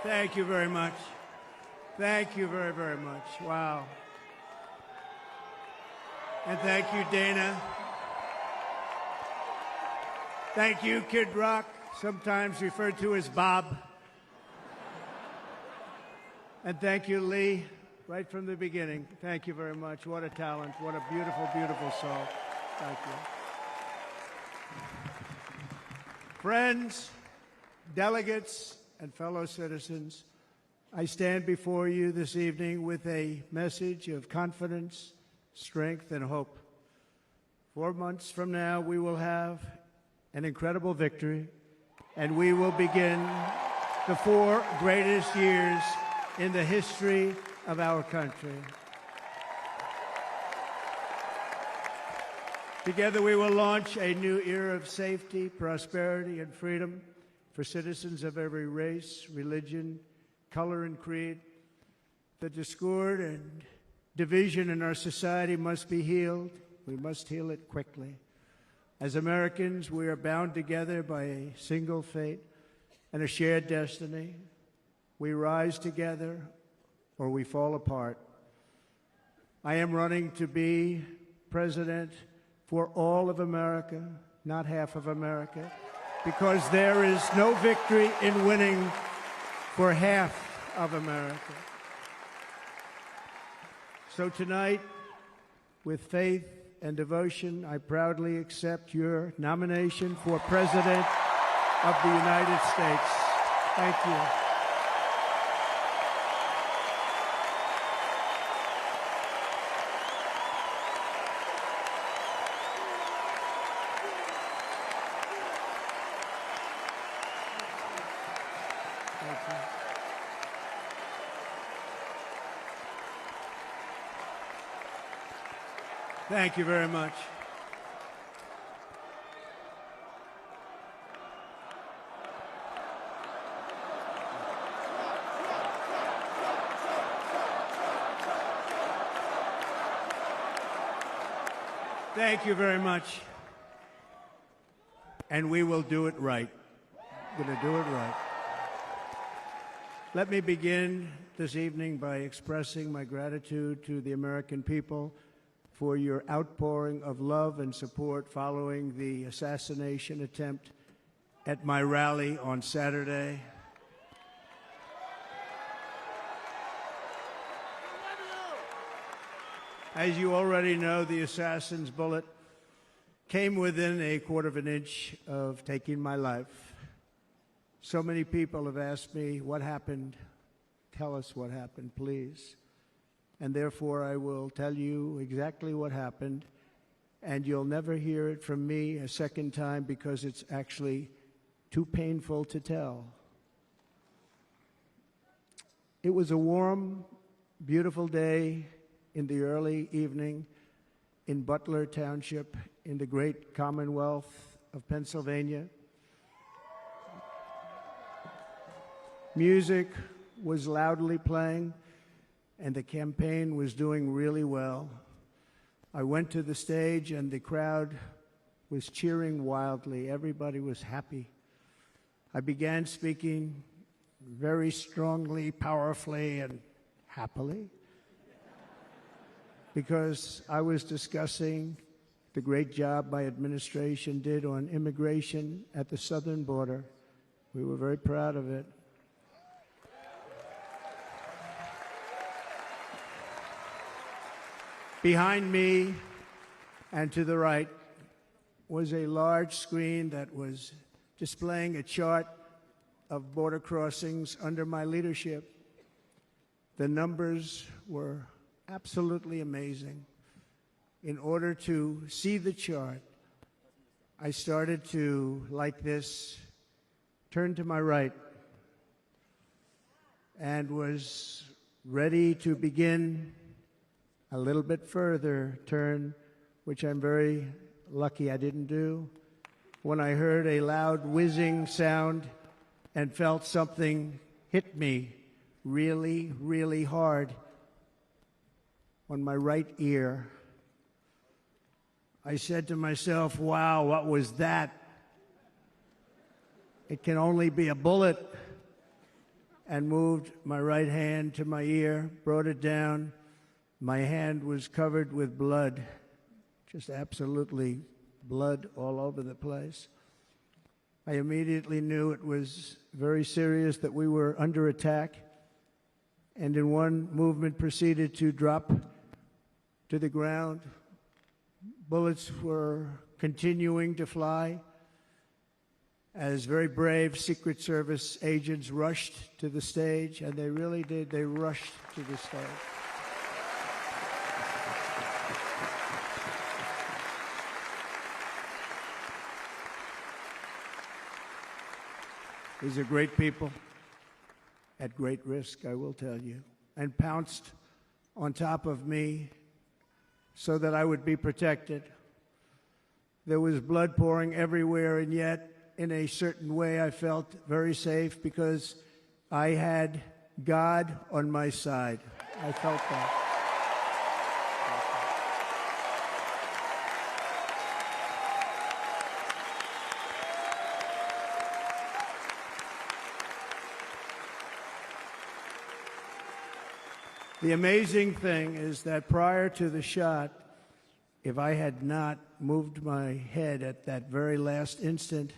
Thank you very much. Thank you very, very much. Wow. And thank you, Dana. Thank you, Kid Rock, sometimes referred to as Bob. And thank you, Lee, right from the beginning. Thank you very much. What a talent. What a beautiful, beautiful soul. Thank you. Friends, delegates, and fellow citizens, I stand before you this evening with a message of confidence, strength, and hope. 4 months from now, we will have an incredible victory, and we will begin the 4 greatest years in the history of our country. Together, we will launch a new era of safety, prosperity, and freedom for citizens of every race, religion, color, and creed. The discord and division in our society must be healed. We must heal it quickly. As Americans, we are bound together by a single fate and a shared destiny. We rise together or we fall apart. I am running to be president for all of America, not half of America, because there is no victory in winning for half of America. So tonight, with faith and devotion, I proudly accept your nomination for President of the United States. Thank you. Thank you very much. Thank you very much. And we will do it right. We're going to do it right. Let me begin this evening by expressing my gratitude to the American people for your outpouring of love and support following the assassination attempt at my rally on Saturday. As you already know, the assassin's bullet came within a quarter of an inch of taking my life. So many people have asked me, what happened? Tell us what happened, please. And therefore, I will tell you exactly what happened, and you'll never hear it from me a second time because it's actually too painful to tell. It was a warm, beautiful day in the early evening in Butler Township in the great Commonwealth of Pennsylvania. Music was loudly playing, and the campaign was doing really well. I went to the stage, and the crowd was cheering wildly. Everybody was happy. I began speaking very strongly, powerfully, and happily because I was discussing the great job my administration did on immigration at the southern border. We were very proud of it. Behind me and to the right was a large screen that was displaying a chart of border crossings under my leadership. The numbers were absolutely amazing. In order to see the chart, I started to, like this, turn to my right and was ready to begin a little bit further turn, which I'm very lucky I didn't do, when I heard a loud whizzing sound and felt something hit me really, really hard on my right ear. I said to myself, wow, what was that? It can only be a bullet. and moved my right hand to my ear, brought it down. My hand was covered with blood, just absolutely blood all over the place. I immediately knew it was very serious, that we were under attack, and in one movement proceeded to drop to the ground. Bullets were continuing to fly as very brave Secret Service agents rushed to the stage, and they really did. They rushed to the stage. These are great people at great risk, I will tell you, and pounced on top of me so that I would be protected. There was blood pouring everywhere, and yet, in a certain way, I felt very safe because I had God on my side. I felt that. The amazing thing is that prior to the shot, if I had not moved my head at that very last instant,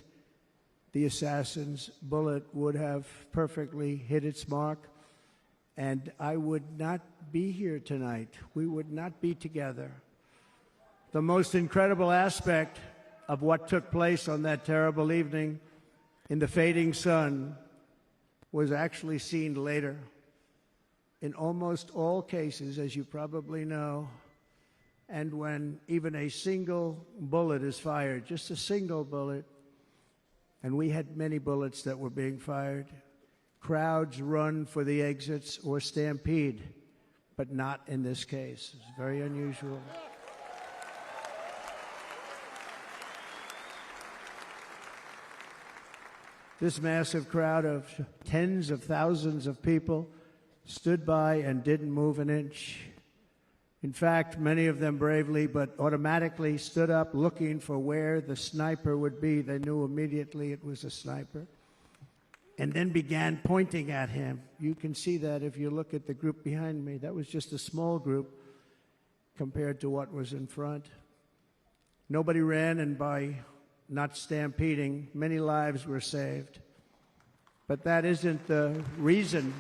the assassin's bullet would have perfectly hit its mark, and I would not be here tonight. We would not be together. The most incredible aspect of what took place on that terrible evening in the fading sun was actually seen later. In almost all cases, as you probably know, and when even a single bullet is fired, just a single bullet, and we had many bullets that were being fired, crowds run for the exits or stampede, but not in this case. It's very unusual. This massive crowd of tens of thousands of people stood by and didn't move an inch. In fact, many of them bravely but automatically stood up looking for where the sniper would be. They knew immediately it was a sniper, and then began pointing at him. You can see that if you look at the group behind me. That was just a small group compared to what was in front. Nobody ran, and by not stampeding, many lives were saved. But that isn't the reason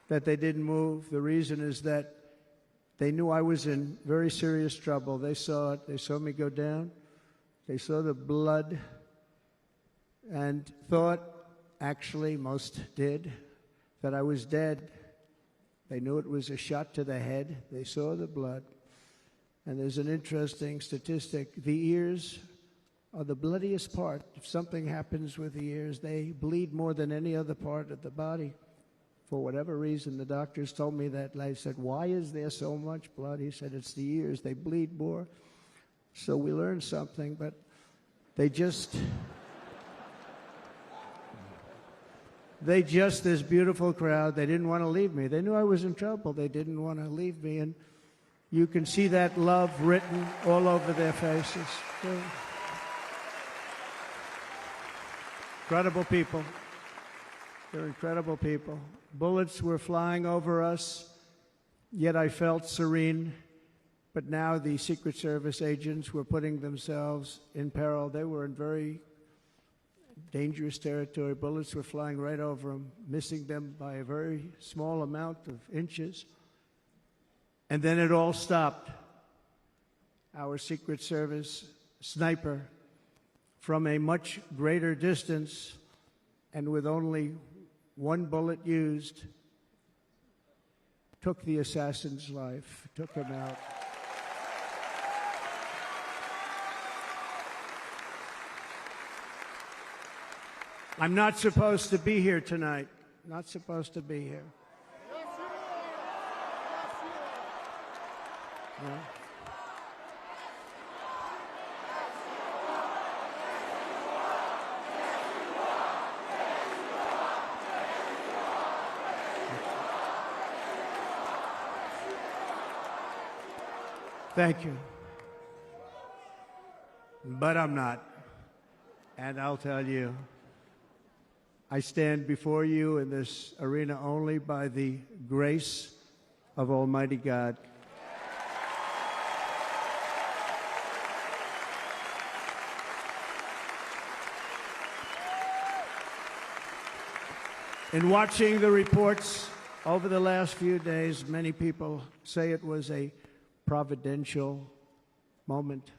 that they didn't move. The reason is that they knew I was in very serious trouble. They saw it. They saw me go down. They saw the blood and thought, actually most did, that I was dead. They knew it was a shot to the head. They saw the blood. And there's an interesting statistic. The ears are the bloodiest part. If something happens with the ears, they bleed more than any other part of the body. For whatever reason, the doctors told me that. I said, why is there so much blood? He said, it's the ears. They bleed more. So we learned something, but this beautiful crowd, they didn't want to leave me. They knew I was in trouble. They didn't want to leave me. And you can see that love written all over their faces. Incredible people. They're incredible people. Bullets were flying over us, yet I felt serene. But now the Secret Service agents were putting themselves in peril. They were in very dangerous territory. Bullets were flying right over them, missing them by a very small amount of inches. And then it all stopped. Our Secret Service sniper, from a much greater distance and with only one bullet used, took the assassin's life, took him out. I'm not supposed to be here tonight. Not supposed to be here. No. Thank you. But I'm not. And I'll tell you, I stand before you in this arena only by the grace of Almighty God. In watching the reports over the last few days, many people say it was a providential moment.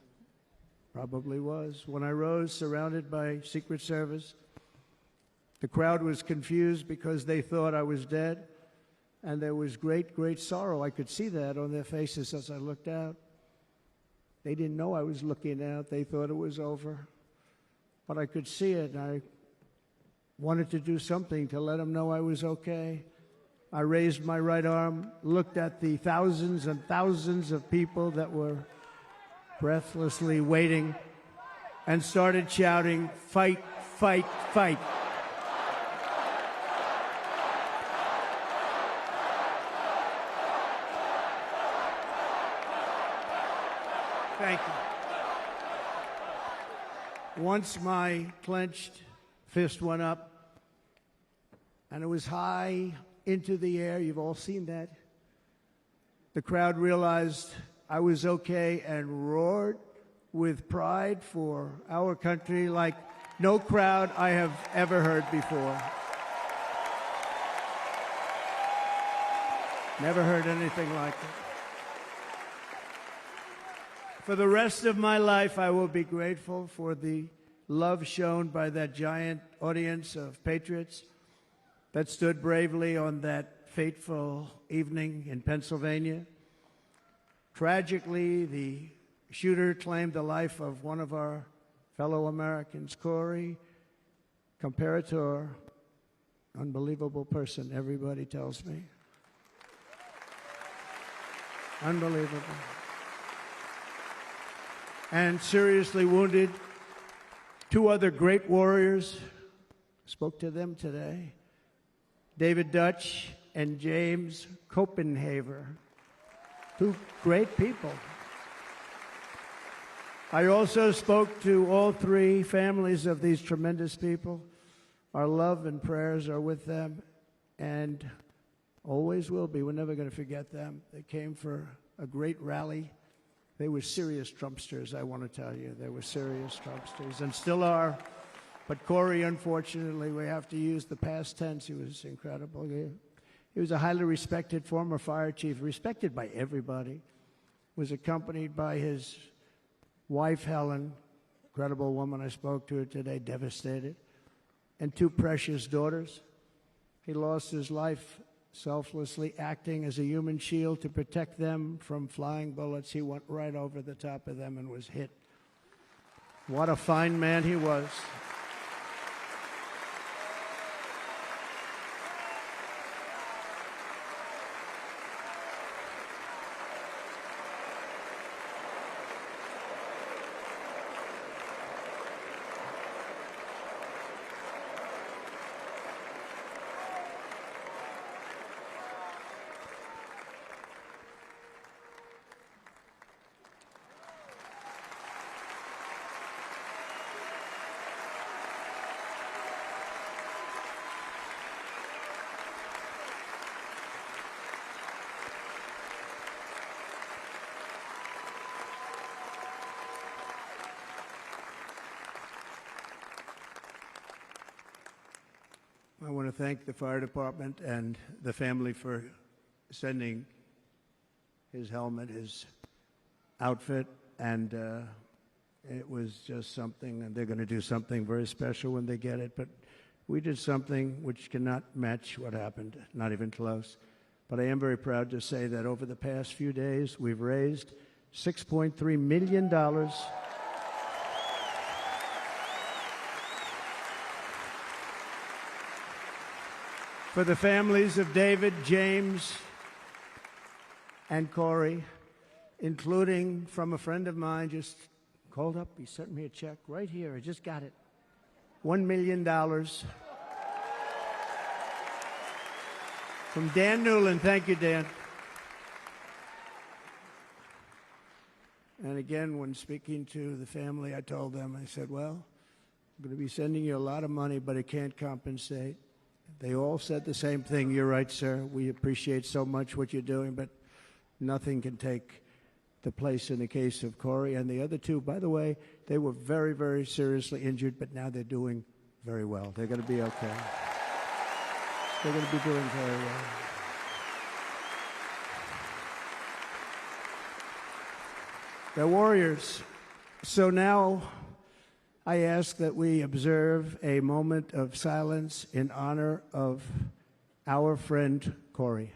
Probably was. When I rose, surrounded by Secret Service, the crowd was confused because they thought I was dead, and there was great, great sorrow. I could see that on their faces as I looked out. They didn't know I was looking out. They thought it was over. But I could see it, and I wanted to do something to let them know I was okay. I raised my right arm, looked at the thousands and thousands of people that were breathlessly waiting, and started shouting, "Fight, fight, fight." Thank you. Once my clenched fist went up, and it was high into the air. You've all seen that. The crowd realized I was okay and roared with pride for our country like no crowd I have ever heard before. Never heard anything like it. For the rest of my life, I will be grateful for the love shown by that giant audience of patriots that stood bravely on that fateful evening in Pennsylvania. Tragically, the shooter claimed the life of one of our fellow Americans, Corey Comparator. Unbelievable person, everybody tells me. Unbelievable. And seriously wounded, two other great warriors. Spoke to them today. David Dutch and James Copenhaver. Two great people. I also spoke to all three families of these tremendous people. Our love and prayers are with them, and always will be. We're never going to forget them. They came for a great rally. They were serious Trumpsters, I want to tell you. They were serious Trumpsters, and still are. But Corey, unfortunately, we have to use the past tense. He was incredible. He was a highly respected former fire chief, respected by everybody. Was accompanied by his wife, Helen, incredible woman. I spoke to her today, devastated, and two precious daughters. He lost his life selflessly acting as a human shield to protect them from flying bullets. He went right over the top of them and was hit. What a fine man he was. I want to thank the fire department and the family for sending his helmet, his outfit, and it was just something, and they're going to do something very special when they get it. But we did something which cannot match what happened, not even close. But I am very proud to say that over the past few days, we've raised $6.3 million for the families of David, James, and Corey, including from a friend of mine just called up. He sent me a check right here. I just got it. $1 million from Dan Newland. Thank you, Dan. And again, when speaking to the family, I told them, I said, well, I'm going to be sending you a lot of money, but it can't compensate. They all said the same thing. You're right, sir. We appreciate so much what you're doing, but nothing can take the place in the case of Corey and the other two. By the way, they were very, very seriously injured, but now they're doing very well. They're going to be okay. They're going to be doing very well. They're warriors. So now I ask that we observe a moment of silence in honor of our friend Corey.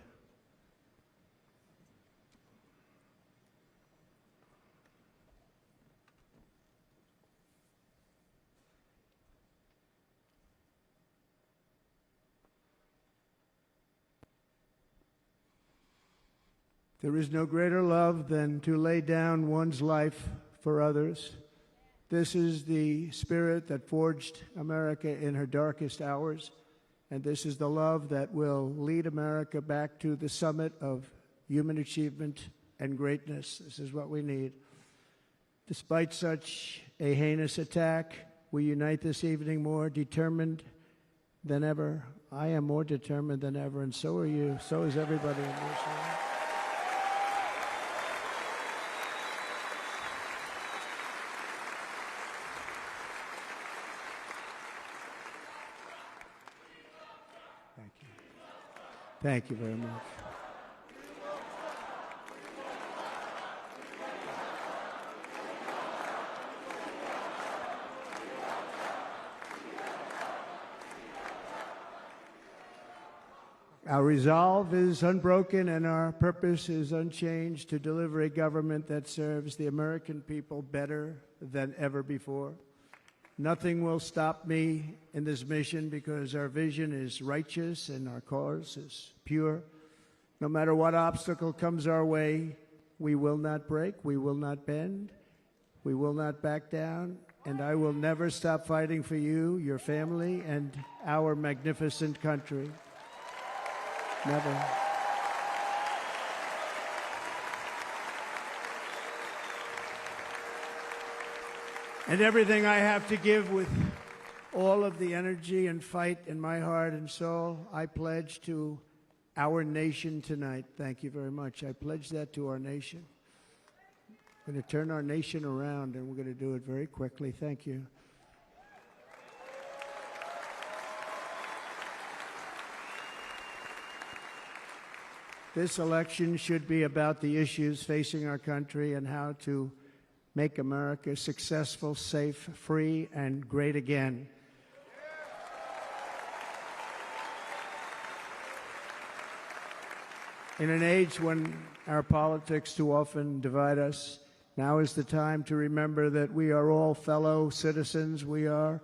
There is no greater love than to lay down one's life for others. This is the spirit that forged America in her darkest hours, and this is the love that will lead America back to the summit of human achievement and greatness. This is what we need. Despite such a heinous attack, we unite this evening more determined than ever. I am more determined than ever, and so are you. So is everybody in this room. Thank you very much. Our resolve is unbroken and our purpose is unchanged to deliver a government that serves the American people better than ever before. Nothing will stop me in this mission because our vision is righteous and our cause is pure. No matter what obstacle comes our way, we will not break, we will not bend, we will not back down, and I will never stop fighting for you, your family, and our magnificent country. Never. And everything I have to give with all of the energy and fight in my heart and soul, I pledge to our nation tonight. Thank you very much. I pledge that to our nation. We're going to turn our nation around, and we're going to do it very quickly. Thank you. This election should be about the issues facing our country and how to make America successful, safe, free, and great again. In an age when our politics too often divide us, now is the time to remember that we are all fellow citizens. We are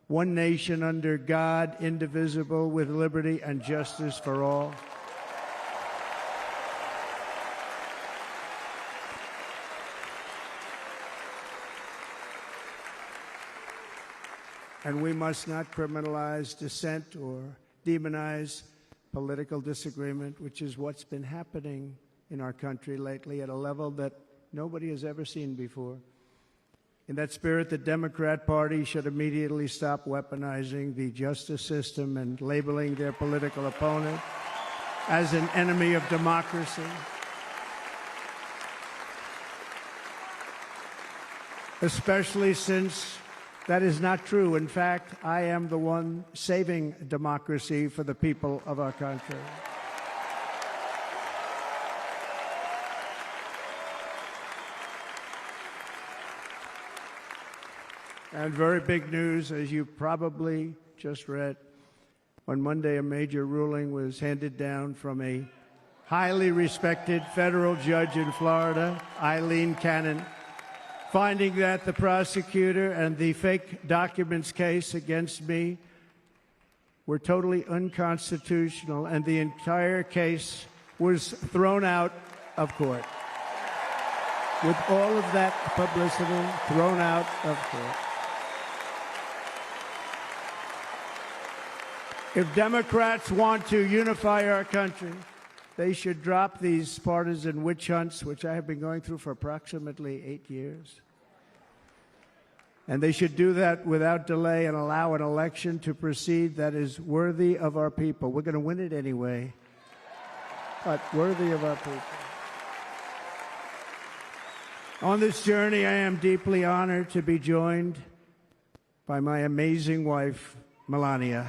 one nation under God, indivisible, with liberty and justice for all. And we must not criminalize dissent or demonize political disagreement, which is what's been happening in our country lately at a level that nobody has ever seen before. In that spirit, the Democrat Party should immediately stop weaponizing the justice system and labeling their political opponent as an enemy of democracy. Especially since that is not true. In fact, I am the one saving democracy for the people of our country. And very big news, as you probably just read, on Monday a major ruling was handed down from a highly respected federal judge in Florida, Eileen Cannon, finding that the prosecutor and the fake documents case against me were totally unconstitutional, and the entire case was thrown out of court. With all of that publicity, thrown out of court. If Democrats want to unify our country, they should drop these partisan witch hunts, which I have been going through for approximately 8 years. And they should do that without delay and allow an election to proceed that is worthy of our people. We're going to win it anyway, but worthy of our people. On this journey, I am deeply honored to be joined by my amazing wife, Melania.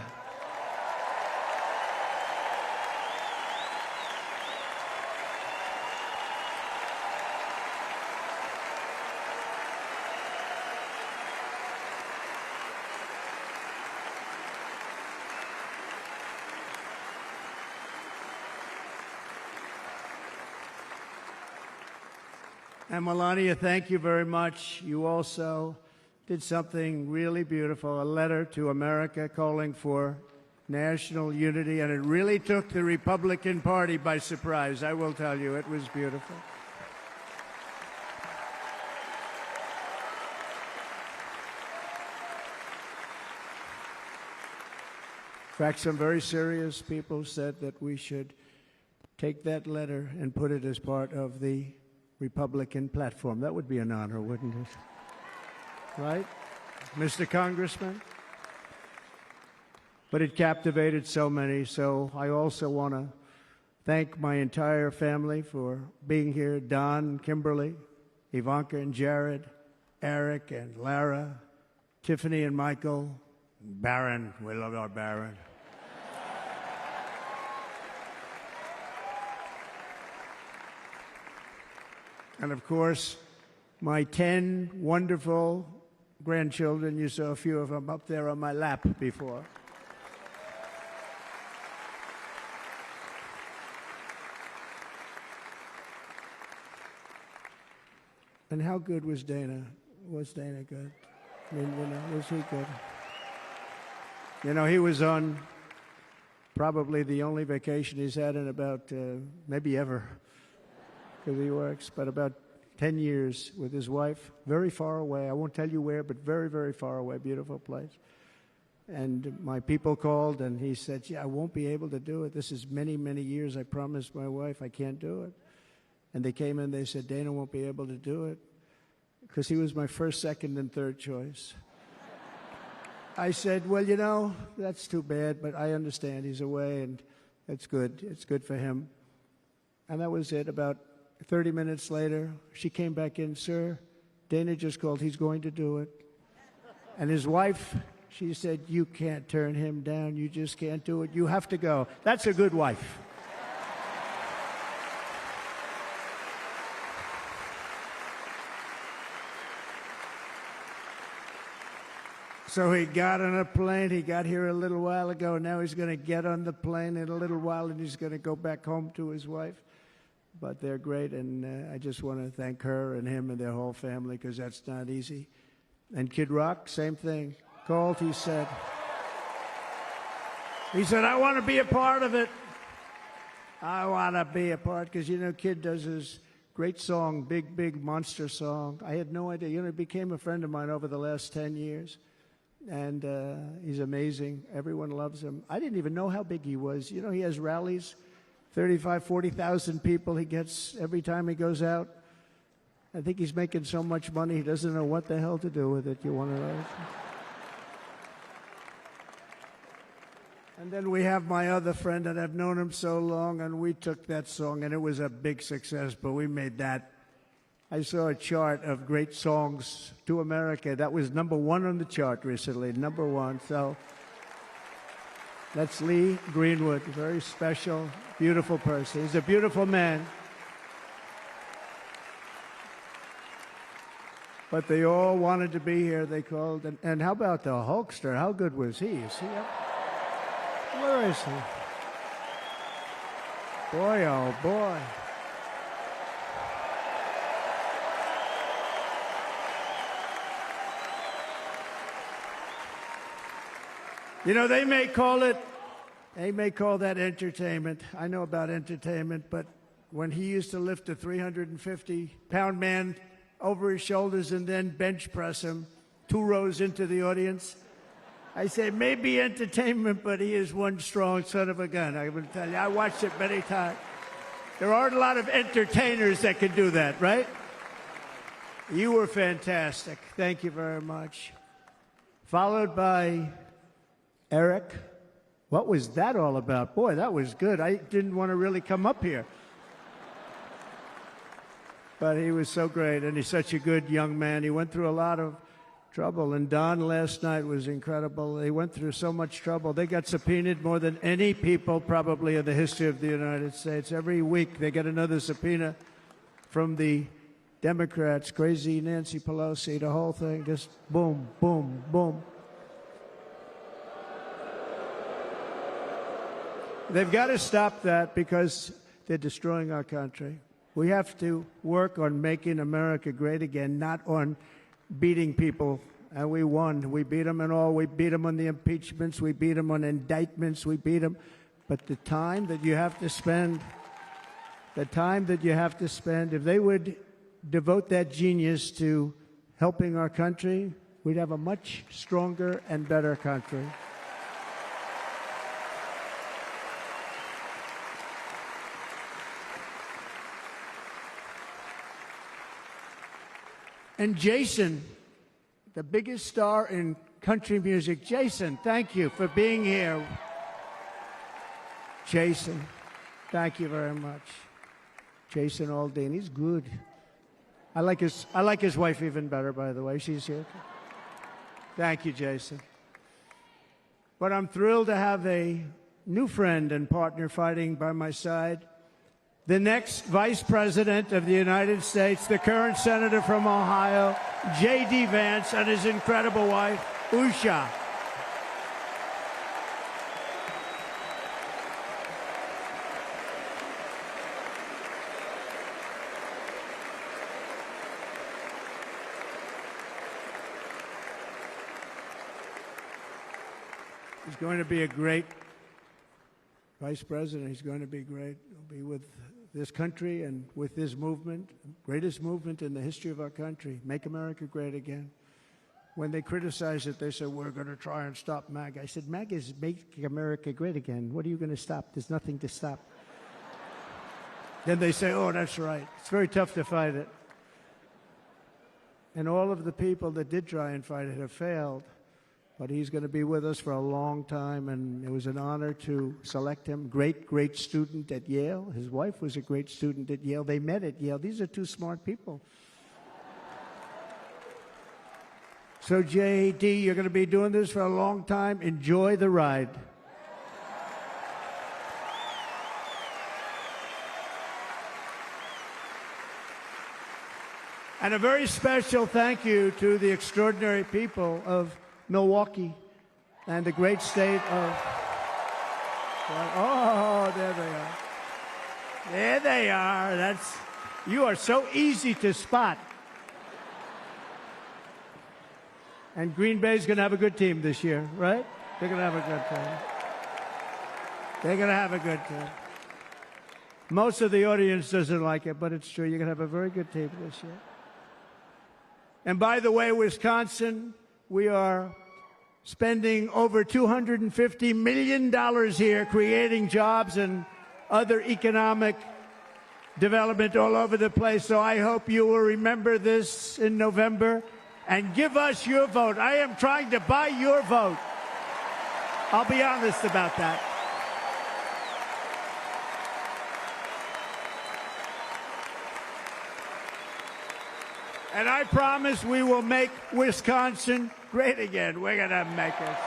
And Melania, thank you very much. You also did something really beautiful, a letter to America calling for national unity, and it really took the Republican Party by surprise. I will tell you, it was beautiful. In fact, some very serious people said that we should take that letter and put it as part of the Republican platform. That would be an honor, wouldn't it? Right, Mr. Congressman? But it captivated so many, so I also want to thank my entire family for being here. Don, Kimberly, Ivanka and Jared, Eric and Lara, Tiffany and Michael, Barron. We love our Barron. And of course, my 10 wonderful grandchildren. You saw a few of them up there on my lap before. And how good was Dana? Was Dana good? I mean, was he good? He was on probably the only vacation he's had in about, maybe ever, because he works, but about 10 years with his wife, very far away. I won't tell you where, but very, very far away, beautiful place. And my people called, and he said, I won't be able to do it. This is many, many years. I promised my wife I can't do it. And they came in, they said, Dana won't be able to do it, because he was my first, second, and third choice. I said, well, that's too bad, but I understand he's away, and it's good. It's good for him. And that was it. About 30 minutes later, she came back in, sir, Dana just called. He's going to do it. And his wife, she said, you can't turn him down. You just can't do it. You have to go. That's a good wife. So he got on a plane. He got here a little while ago. Now he's going to get on the plane in a little while, and he's going to go back home to his wife. But they're great, and I just want to thank her and him and their whole family, because that's not easy. And Kid Rock, same thing. Called, he said, I want to be a part of it. I want to be a part, because, Kid does his great song, Big, Big Monster song. I had no idea. He became a friend of mine over the last 10 years. And he's amazing. Everyone loves him. I didn't even know how big he was. He has rallies, 35, 40,000 people he gets every time he goes out. I think he's making so much money, he doesn't know what the hell to do with it. You want to know? And then we have my other friend, and I've known him so long, and we took that song, and it was a big success, but we made that. I saw a chart of great songs to America. That was #1 on the chart recently, #1. So that's Lee Greenwood, a very special, beautiful person. He's a beautiful man. But they all wanted to be here. They called. And how about the Hulkster? How good was he? Is he up? Where is he? Boy, oh boy. They may call that entertainment. I know about entertainment, but when he used to lift a 350-pound man over his shoulders and then bench press him 2 rows into the audience, I say maybe entertainment, but he is one strong son of a gun. I will tell you, I watched it many times. There aren't a lot of entertainers that can do that, right? You were fantastic. Thank you very much. Followed by Eric. What was that all about? Boy, that was good. I didn't want to really come up here. But he was so great, and he's such a good young man. He went through a lot of trouble, and Don last night was incredible. They went through so much trouble. They got subpoenaed more than any people probably in the history of the United States. Every week they get another subpoena from the Democrats, crazy Nancy Pelosi, the whole thing, just boom, boom, boom. They've got to stop that because they're destroying our country. We have to work on making America great again, not on beating people. And we won. We beat them and all. We beat them on the impeachments. We beat them on indictments. We beat them. But the time that you have to spend, if they would devote that genius to helping our country, we'd have a much stronger and better country. And Jason, the biggest star in country music. Jason, thank you for being here. Jason, thank you very much. Jason Aldean, he's good. I like his wife even better, by the way. She's here. Thank you, Jason. But I'm thrilled to have a new friend and partner fighting by my side. The next Vice President of the United States, the current Senator from Ohio, J.D. Vance, and his incredible wife, Usha. He's going to be a great Vice President. He's going to be great. He'll be with this country and with this movement, greatest movement in the history of our country, Make America Great Again. When they criticize it, they say, we're going to try and stop MAGA. I said, MAGA is Make America Great Again. What are you going to stop? There's nothing to stop. Then they say, oh, that's right. It's very tough to fight it. And all of the people that did try and fight it have failed. But he's going to be with us for a long time, and it was an honor to select him. Great, great student at Yale. His wife was a great student at Yale. They met at Yale. These are two smart people. So, J.D., you're going to be doing this for a long time. Enjoy the ride. And a very special thank you to the extraordinary people of Milwaukee and the great state of... Oh, there they are. There they are. You are so easy to spot. And Green Bay's going to have a good team this year, right? They're going to have a good team. They're going to have a good team. Most of the audience doesn't like it, but it's true. You're going to have a very good team this year. And by the way, Wisconsin, we are spending over $250 million here creating jobs and other economic development all over the place. So I hope you will remember this in November and give us your vote. I am trying to buy your vote. I'll be honest about that. And I promise we will make Wisconsin great again. We're going to make it.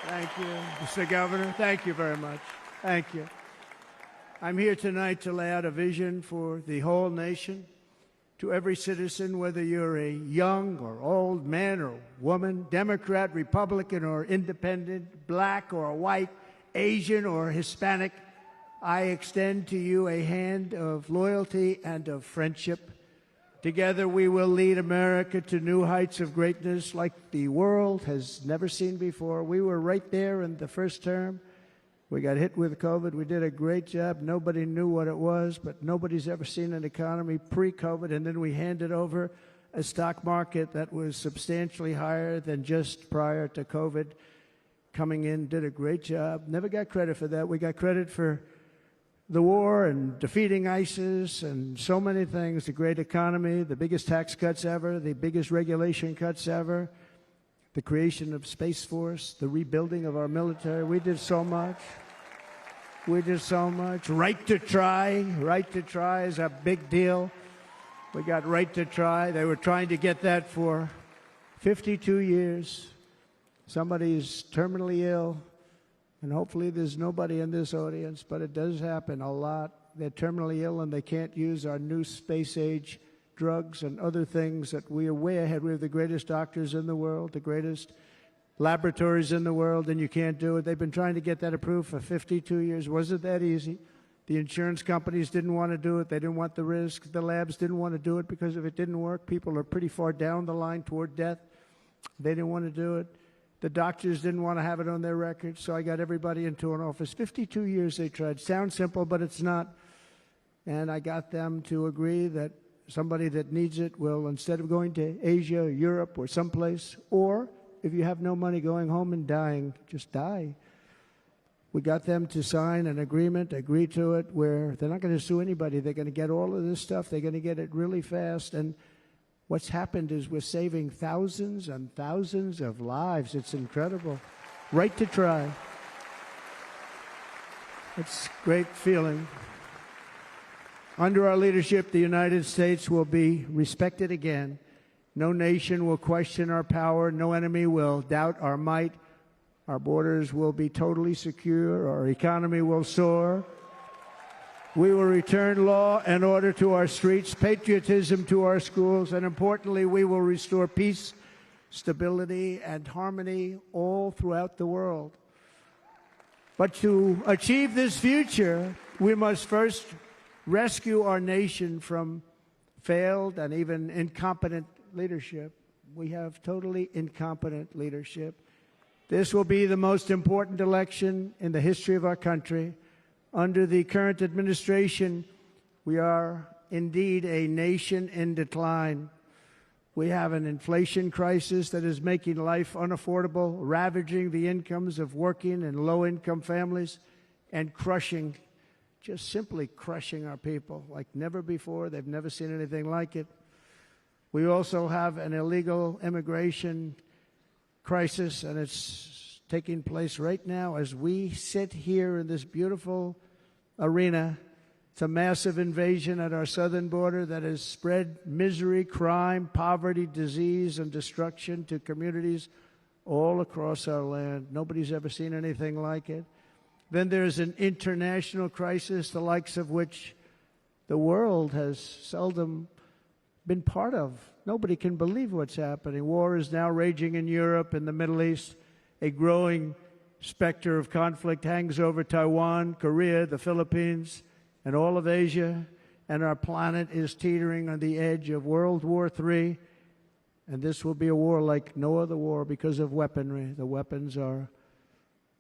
Thank you, Mr. Governor. Thank you very much. Thank you. I'm here tonight to lay out a vision for the whole nation, to every citizen, whether you're a young or old man or woman, Democrat, Republican, or independent, black or white, Asian or Hispanic. I extend to you a hand of loyalty and of friendship. Together we will lead America to new heights of greatness like the world has never seen before. We were right there in the first term. We got hit with COVID. We did a great job. Nobody knew what it was, but nobody's ever seen an economy pre-COVID. And then we handed over a stock market that was substantially higher than just prior to COVID. Coming in, did a great job. Never got credit for that. We got credit for the war and defeating ISIS and so many things, the great economy, the biggest tax cuts ever, the biggest regulation cuts ever, the creation of Space Force, the rebuilding of our military. We did so much. We did so much. Right to try. Right to try is a big deal. We got right to try. They were trying to get that for 52 years. Somebody's terminally ill, and hopefully there's nobody in this audience, but it does happen a lot. They're terminally ill and they can't use our new space-age drugs and other things that we are way ahead. We have the greatest doctors in the world, the greatest laboratories in the world, and you can't do it. They've been trying to get that approved for 52 years. Wasn't that easy? The insurance companies didn't want to do it. They didn't want the risk. The labs didn't want to do it because if it didn't work, people are pretty far down the line toward death. They didn't want to do it. The doctors didn't want to have it on their record, so I got everybody into an office. 52 years they tried. Sounds simple, but it's not. And I got them to agree that somebody that needs it will, instead of going to Asia or Europe or someplace, or if you have no money, going home and dying, just die. We got them to sign an agreement, agree to it, where they're not going to sue anybody. They're going to get all of this stuff. They're going to get it really fast. And what's happened is we're saving thousands and thousands of lives. It's incredible. Right to try. It's a great feeling. Under our leadership, the United States will be respected again. No nation will question our power. No enemy will doubt our might. Our borders will be totally secure. Our economy will soar. We will return law and order to our streets, patriotism to our schools, and importantly, we will restore peace, stability, and harmony all throughout the world. But to achieve this future, we must first rescue our nation from failed and even incompetent leadership. We have totally incompetent leadership. This will be the most important election in the history of our country. Under the current administration, we are indeed a nation in decline. We have an inflation crisis that is making life unaffordable, ravaging the incomes of working and low-income families, and crushing, just simply crushing our people like never before. They've never seen anything like it. We also have an illegal immigration crisis, and it's taking place right now as we sit here in this beautiful arena. It's a massive invasion at our southern border that has spread misery, crime, poverty, disease, and destruction to communities all across our land. Nobody's ever seen anything like it. Then there's an international crisis, the likes of which the world has seldom been part of. Nobody can believe what's happening. War is now raging in Europe and the Middle East. A growing specter of conflict hangs over Taiwan, Korea, the Philippines, and all of Asia. And our planet is teetering on the edge of World War III. And this will be a war like no other war because of weaponry. The weapons are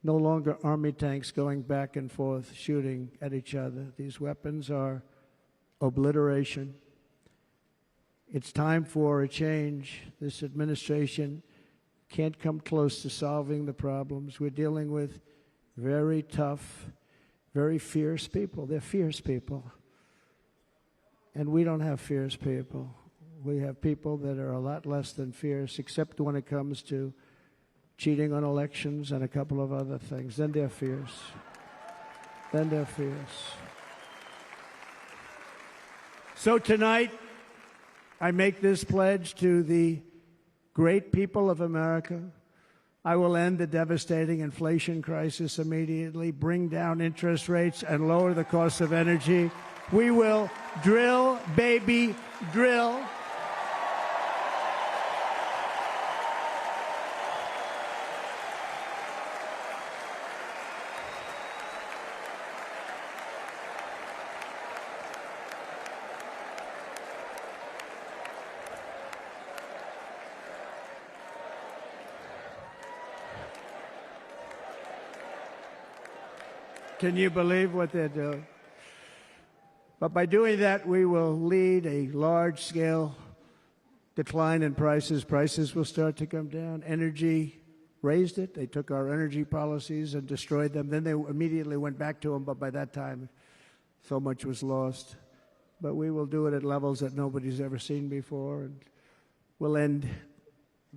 no longer army tanks going back and forth shooting at each other. These weapons are obliteration. It's time for a change. This administration can't come close to solving the problems. We're dealing with very tough, very fierce people. They're fierce people. And we don't have fierce people. We have people that are a lot less than fierce, except when it comes to cheating on elections and a couple of other things. Then they're fierce. Then they're fierce. So tonight, I make this pledge to the great people of America. I will end the devastating inflation crisis immediately, bring down interest rates, and lower the cost of energy. We will drill, baby, drill. Can you believe what they're doing? But by doing that, we will lead a large-scale decline in prices. Prices will start to come down. Energy raised it. They took our energy policies and destroyed them. Then they immediately went back to them, but by that time, So much was lost. But we will do it at levels that nobody's ever seen before. And we'll end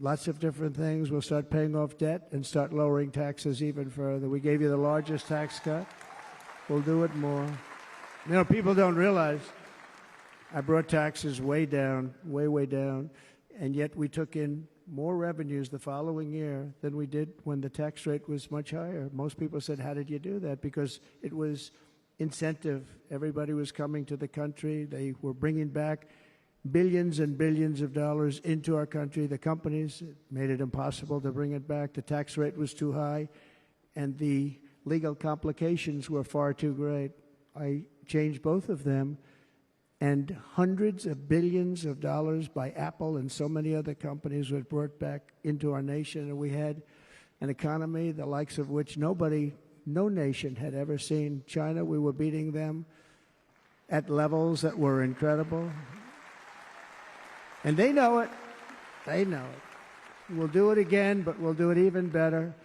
lots of different things. We'll start paying off debt and start lowering taxes even further. We gave you the largest tax cut. We'll do it more. You know, people don't realize I brought taxes way down, way down, and yet we took in more revenues the following year than we did when the tax rate was much higher. Most people said, how did you do that? Because it was incentive. Everybody was coming to the country. They were bringing back billions and billions of dollars into our country. The companies made it impossible to bring it back. The tax rate was too high, and the legal complications were far too great. I changed both of them, and hundreds of billions of dollars by Apple and so many other companies were brought back into our nation, and we had an economy the likes of which no nation had ever seen. China, we were beating them at levels that were incredible. And they know it. They know it. We'll do it again, but we'll do it even better.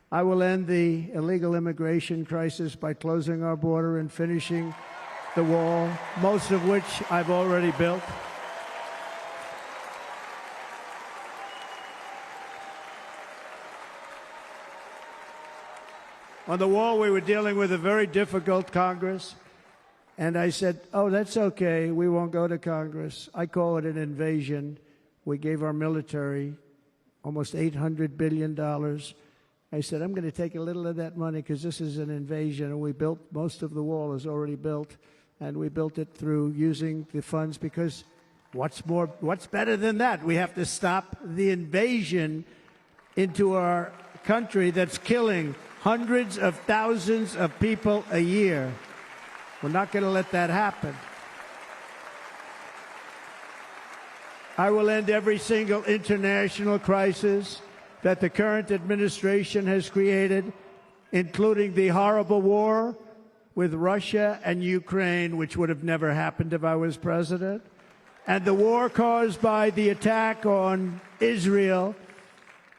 I will end the illegal immigration crisis by closing our border and finishing the wall, most of which I've already built. On the wall, we were dealing with a very difficult Congress, and I said, oh, that's okay, we won't go to Congress. I call it an invasion. We gave our military almost $800 billion. I said, I'm going to take a little of that money because this is an invasion, and we built, most of the wall is already built, and we built it through using the funds because what's better than that? We have to stop the invasion into our country that's killing hundreds of thousands of people a year. We're not going to let that happen. I will end every single international crisis that the current administration has created, including the horrible war with Russia and Ukraine, which would have never happened if I was president, and the war caused by the attack on Israel,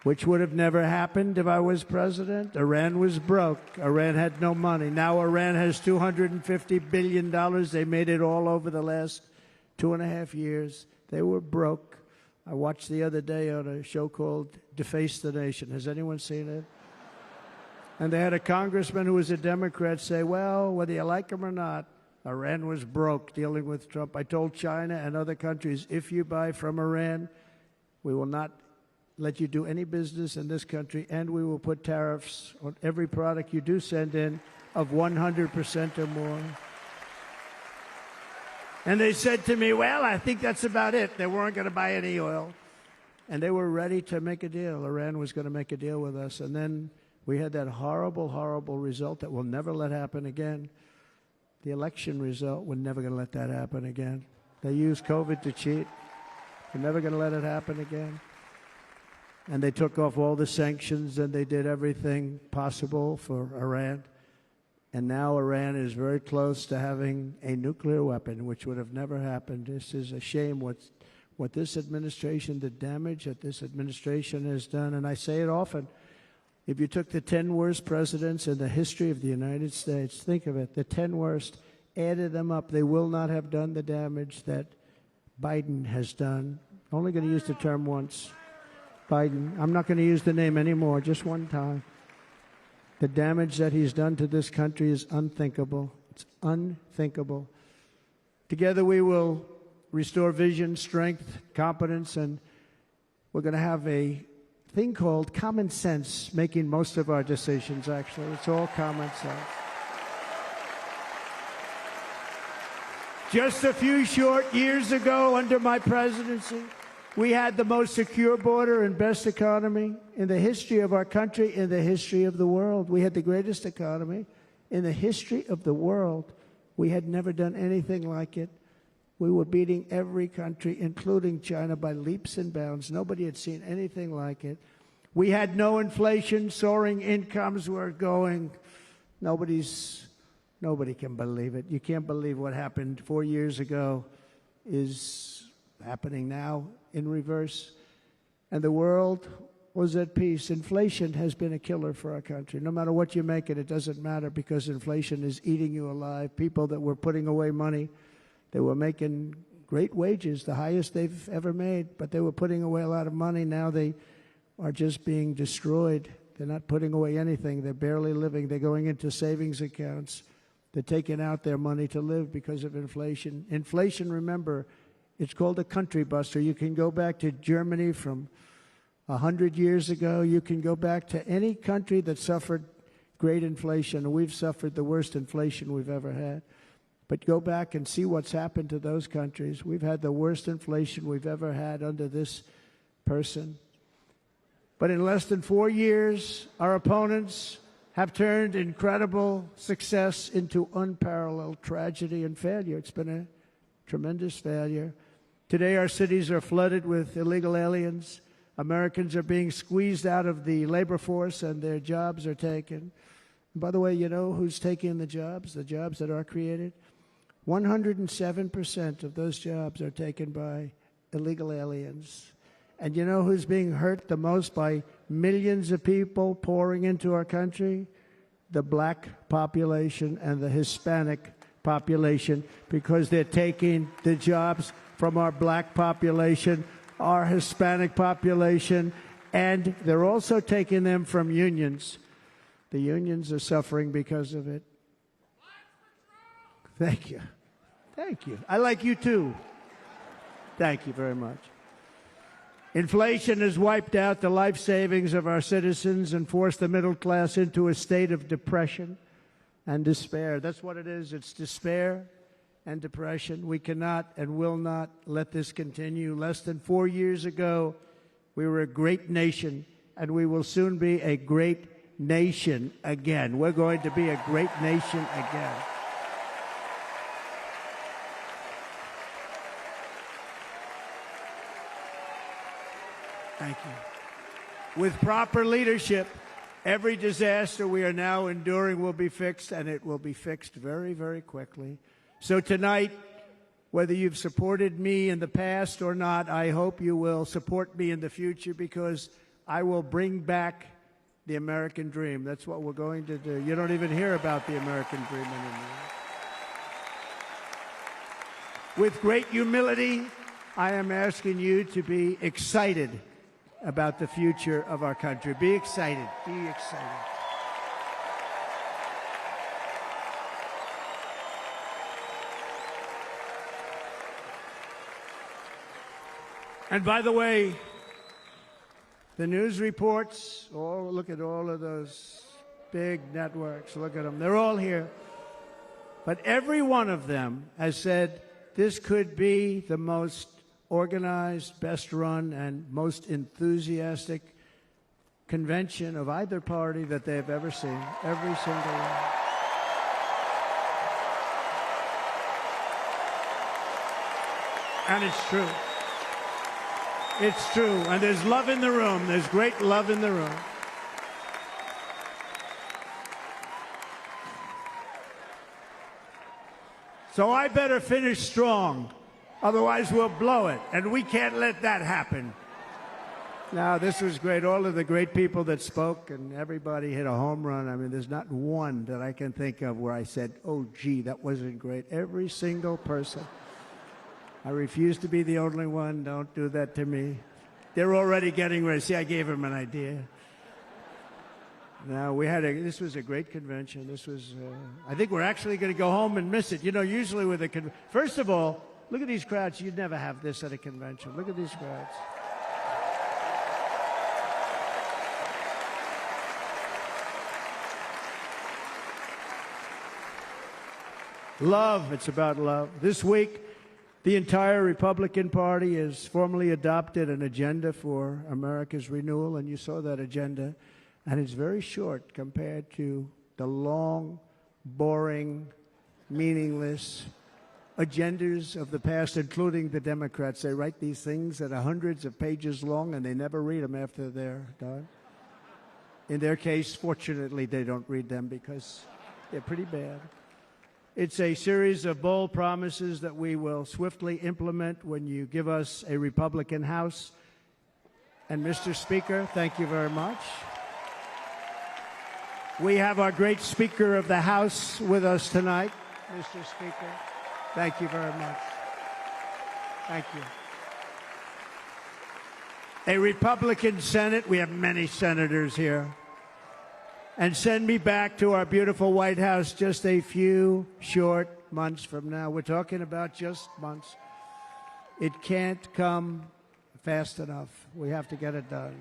which would have never happened if I was president. Iran was broke. Iran had no money. Now Iran has $250 billion. They made it all over the last 2.5 years. They were broke. I watched the other day on a show called Deface the Nation. Has anyone seen it? And they had a congressman who was a Democrat say, well, whether you like him or not, Iran was broke dealing with Trump. I told China and other countries, if you buy from Iran, we will not let you do any business in this country, and we will put tariffs on every product you do send in of 100% or more. And they said to me, well, I think that's about it. They weren't going to buy any oil. And they were ready to make a deal. Iran was going to make a deal with us. And then we had that horrible, horrible result that we'll never let happen again. The election result, we're never going to let that happen again. They used COVID to cheat. We're never going to let it happen again. And they took off all the sanctions, and they did everything possible for Iran. And now Iran is very close to having a nuclear weapon, which would have never happened. This is a shame what this administration, the damage that this administration has done. And I say it often, if you took the 10 worst presidents in the history of the United States, think of it, the 10 worst, added them up, they will not have done the damage that Biden has done. I'm only going to use the term once. Biden. I'm not going to use the name anymore, just one time. The damage that he's done to this country is unthinkable. It's unthinkable. Together we will restore vision, strength, competence, and we're going to have a thing called common sense making most of our decisions, actually. It's all common sense. Just a few short years ago, under my presidency, we had the most secure border and best economy in the history of our country, in the history of the world. We had the greatest economy in the history of the world. We had never done anything like it. We were beating every country, including China, by leaps and bounds. Nobody had seen anything like it. We had no inflation. Soaring incomes were going. Nobody can believe it. You can't believe what happened 4 years ago is happening now in reverse. And the world was at peace. Inflation has been a killer for our country. No matter what you make it, it doesn't matter because inflation is eating you alive. People that were putting away money, they were making great wages, the highest they've ever made, but they were putting away a lot of money. Now they are just being destroyed. They're not putting away anything. They're barely living. They're going into savings accounts. They're taking out their money to live because of inflation. Inflation, remember, it's called a country buster. You can go back to Germany from 100 years ago. You can go back to any country that suffered great inflation. We've suffered the worst inflation we've ever had. But go back and see what's happened to those countries. We've had the worst inflation we've ever had under this person. But in less than 4 years, our opponents have turned incredible success into unparalleled tragedy and failure. It's been a tremendous failure. Today, our cities are flooded with illegal aliens. Americans are being squeezed out of the labor force and their jobs are taken. And by the way, you know who's taking the jobs that are created? 107% of those jobs are taken by illegal aliens. And you know who's being hurt the most by millions of people pouring into our country? The black population and the Hispanic population, because they're taking the jobs from our black population, our Hispanic population, and they're also taking them from unions. The unions are suffering because of it. Thank you. Thank you. I like you too. Thank you very much. Inflation has wiped out the life savings of our citizens and forced the middle class into a state of depression and despair. That's what it is. It's despair and depression. We cannot and will not let this continue. Less than 4 years ago, we were a great nation, and we will soon be a great nation again. We're going to be a great nation again. Thank you. With proper leadership, every disaster we are now enduring will be fixed, and it will be fixed very, very quickly. So tonight, whether you've supported me in the past or not, I hope you will support me in the future, because I will bring back the American dream. That's what we're going to do. You don't even hear about the American dream anymore. With great humility, I am asking you to be excited about the future of our country. Be excited. Be excited. And by the way, the news reports, look at all of those big networks. Look at them. They're all here. But every one of them has said this could be the most organized, best run, and most enthusiastic convention of either party that they've ever seen. Every single one. And it's true. It's true. And there's love in the room. There's great love in the room. So I better finish strong. Otherwise, we'll blow it, and we can't let that happen. Now, this was great. All of the great people that spoke, and everybody hit a home run. I mean, there's not one that I can think of where I said, oh, gee, that wasn't great. Every single person. I refuse to be the only one. Don't do that to me. They're already getting ready. See, I gave them an idea. Now, this was a great convention. This was, I think we're actually going to go home and miss it. You know, usually with a first of all, look at these crowds. You'd never have this at a convention. Look at these crowds. Love. It's about love. This week, the entire Republican Party has formally adopted an agenda for America's renewal, and you saw that agenda. And it's very short compared to the long, boring, meaningless agendas of the past, including the Democrats. They write these things that are hundreds of pages long, and they never read them after they're done. In their case, fortunately, they don't read them because they're pretty bad. It's a series of bold promises that we will swiftly implement when you give us a Republican House And Mr. Speaker, thank you very much. We have our great Speaker of the House with us tonight. Mr. Speaker, thank you very much. Thank you. A Republican Senate, we have many senators here, and send me back to our beautiful White House just a few short months from now. We're talking about just months. It can't come fast enough. We have to get it done.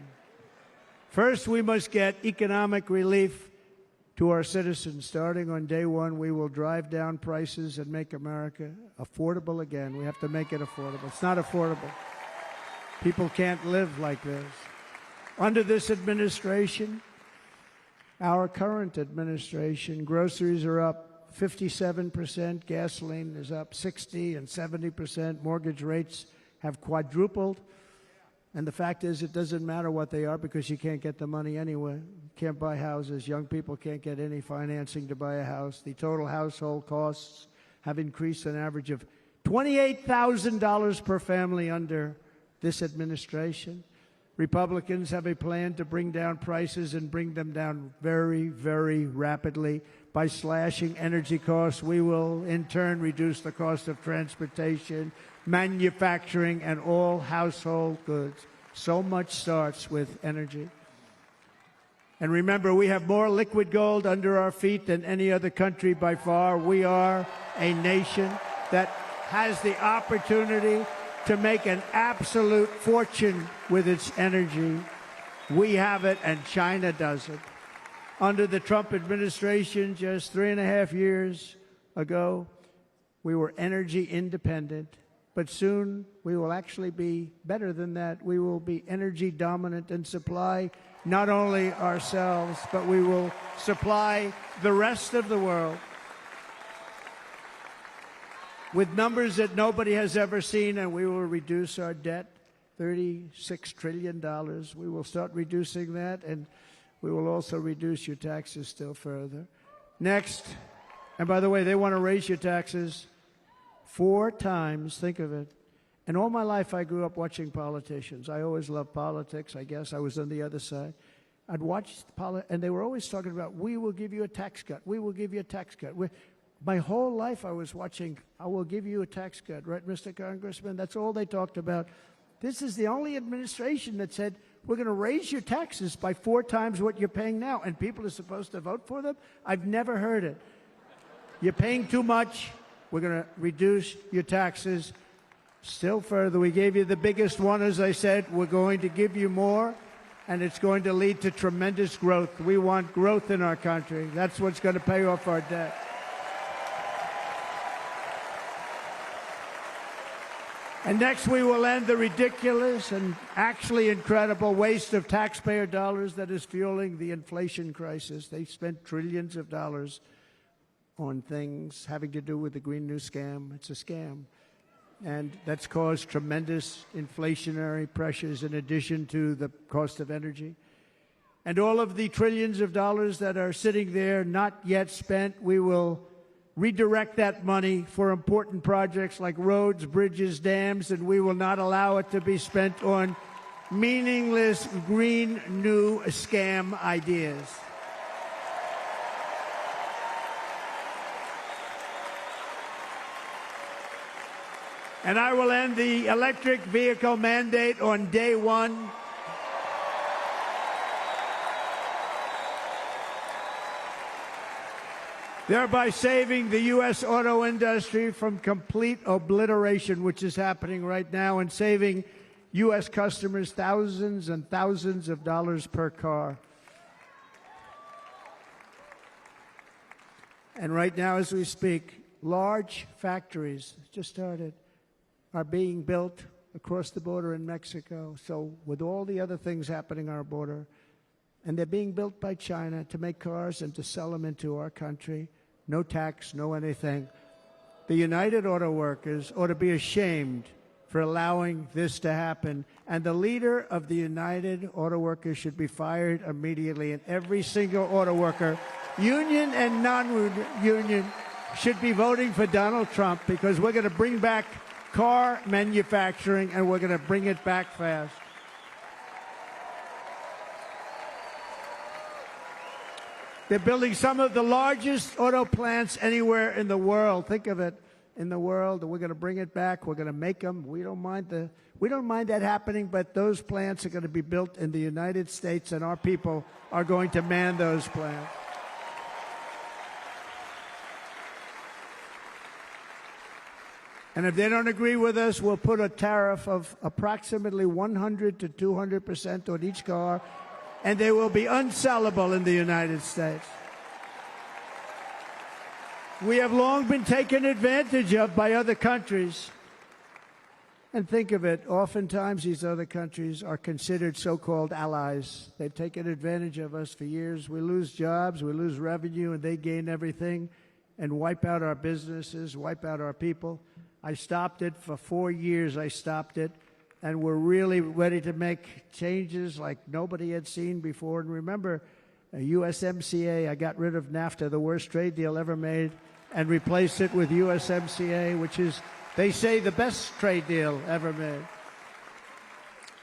First, we must get economic relief to our citizens. Starting on day one, we will drive down prices and make America affordable again. We have to make it affordable. It's not affordable. People can't live like this. Under this administration, our current administration, groceries are up 57%, gasoline is up 60 and 70%, mortgage rates have quadrupled. And the fact is, it doesn't matter what they are because you can't get the money anyway. You can't buy houses. Young people can't get any financing to buy a house. The total household costs have increased an average of $28,000 per family under this administration. Republicans have a plan to bring down prices and bring them down very, very rapidly. By slashing energy costs, we will in turn reduce the cost of transportation, manufacturing, and all household goods. So much starts with energy. And remember, we have more liquid gold under our feet than any other country by far. We are a nation that has the opportunity to make an absolute fortune with its energy. We have it, and China doesn't. Under the Trump administration, just 3.5 years ago, we were energy independent. But soon we will actually be better than that. We will be energy dominant and supply not only ourselves, but we will supply the rest of the world with numbers that nobody has ever seen, and we will reduce our debt, $36 trillion. We will start reducing that, and we will also reduce your taxes still further. Next, and by the way, they want to raise your taxes 4 times, think of it. And all my life I grew up watching politicians. I always loved politics, I guess. I was on the other side. I'd watch and they were always talking about, we will give you a tax cut. We will give you a tax cut. My whole life I was watching, I will give you a tax cut, right, Mr. Congressman? That's all they talked about. This is the only administration that said, we're going to raise your taxes by 4 times what you're paying now, and people are supposed to vote for them? I've never heard it. You're paying too much. We're going to reduce your taxes still further. We gave you the biggest one, as I said. We're going to give you more, and it's going to lead to tremendous growth. We want growth in our country. That's what's going to pay off our debt. And next, we will end the ridiculous and actually incredible waste of taxpayer dollars that is fueling the inflation crisis. They spent trillions of dollars on things having to do with the Green New Scam. It's a scam. And that's caused tremendous inflationary pressures in addition to the cost of energy. And all of the trillions of dollars that are sitting there not yet spent, we will redirect that money for important projects like roads, bridges, dams, and we will not allow it to be spent on meaningless Green New Scam ideas. And I will end the electric vehicle mandate on day one. Thereby saving the U.S. auto industry from complete obliteration, which is happening right now, and saving U.S. customers thousands and thousands of dollars per car. And right now, as we speak, large factories just started are being built across the border in Mexico. So with all the other things happening on our border, and they're being built by China to make cars and to sell them into our country. No tax, no anything. The United Auto Workers ought to be ashamed for allowing this to happen. And the leader of the United Auto Workers should be fired immediately. And every single auto worker, union and non-union, should be voting for Donald Trump, because we're going to bring back car manufacturing, and we're going to bring it back fast. They're building some of the largest auto plants anywhere in the world. Think of it, in the world. And we're going to bring it back. We're going to make them. We don't mind that happening, but those plants are going to be built in the United States, and our people are going to man those plants. And if they don't agree with us, we'll put a tariff of approximately 100 to 200% on each car, and they will be unsellable in the United States. We have long been taken advantage of by other countries. And think of it, oftentimes these other countries are considered so-called allies. They've taken advantage of us for years. We lose jobs, we lose revenue, and they gain everything and wipe out our businesses, wipe out our people. I stopped it for 4 years. I stopped it, and we're really ready to make changes like nobody had seen before. And remember, USMCA, I got rid of NAFTA, the worst trade deal ever made, and replaced it with USMCA, which is, they say, the best trade deal ever made.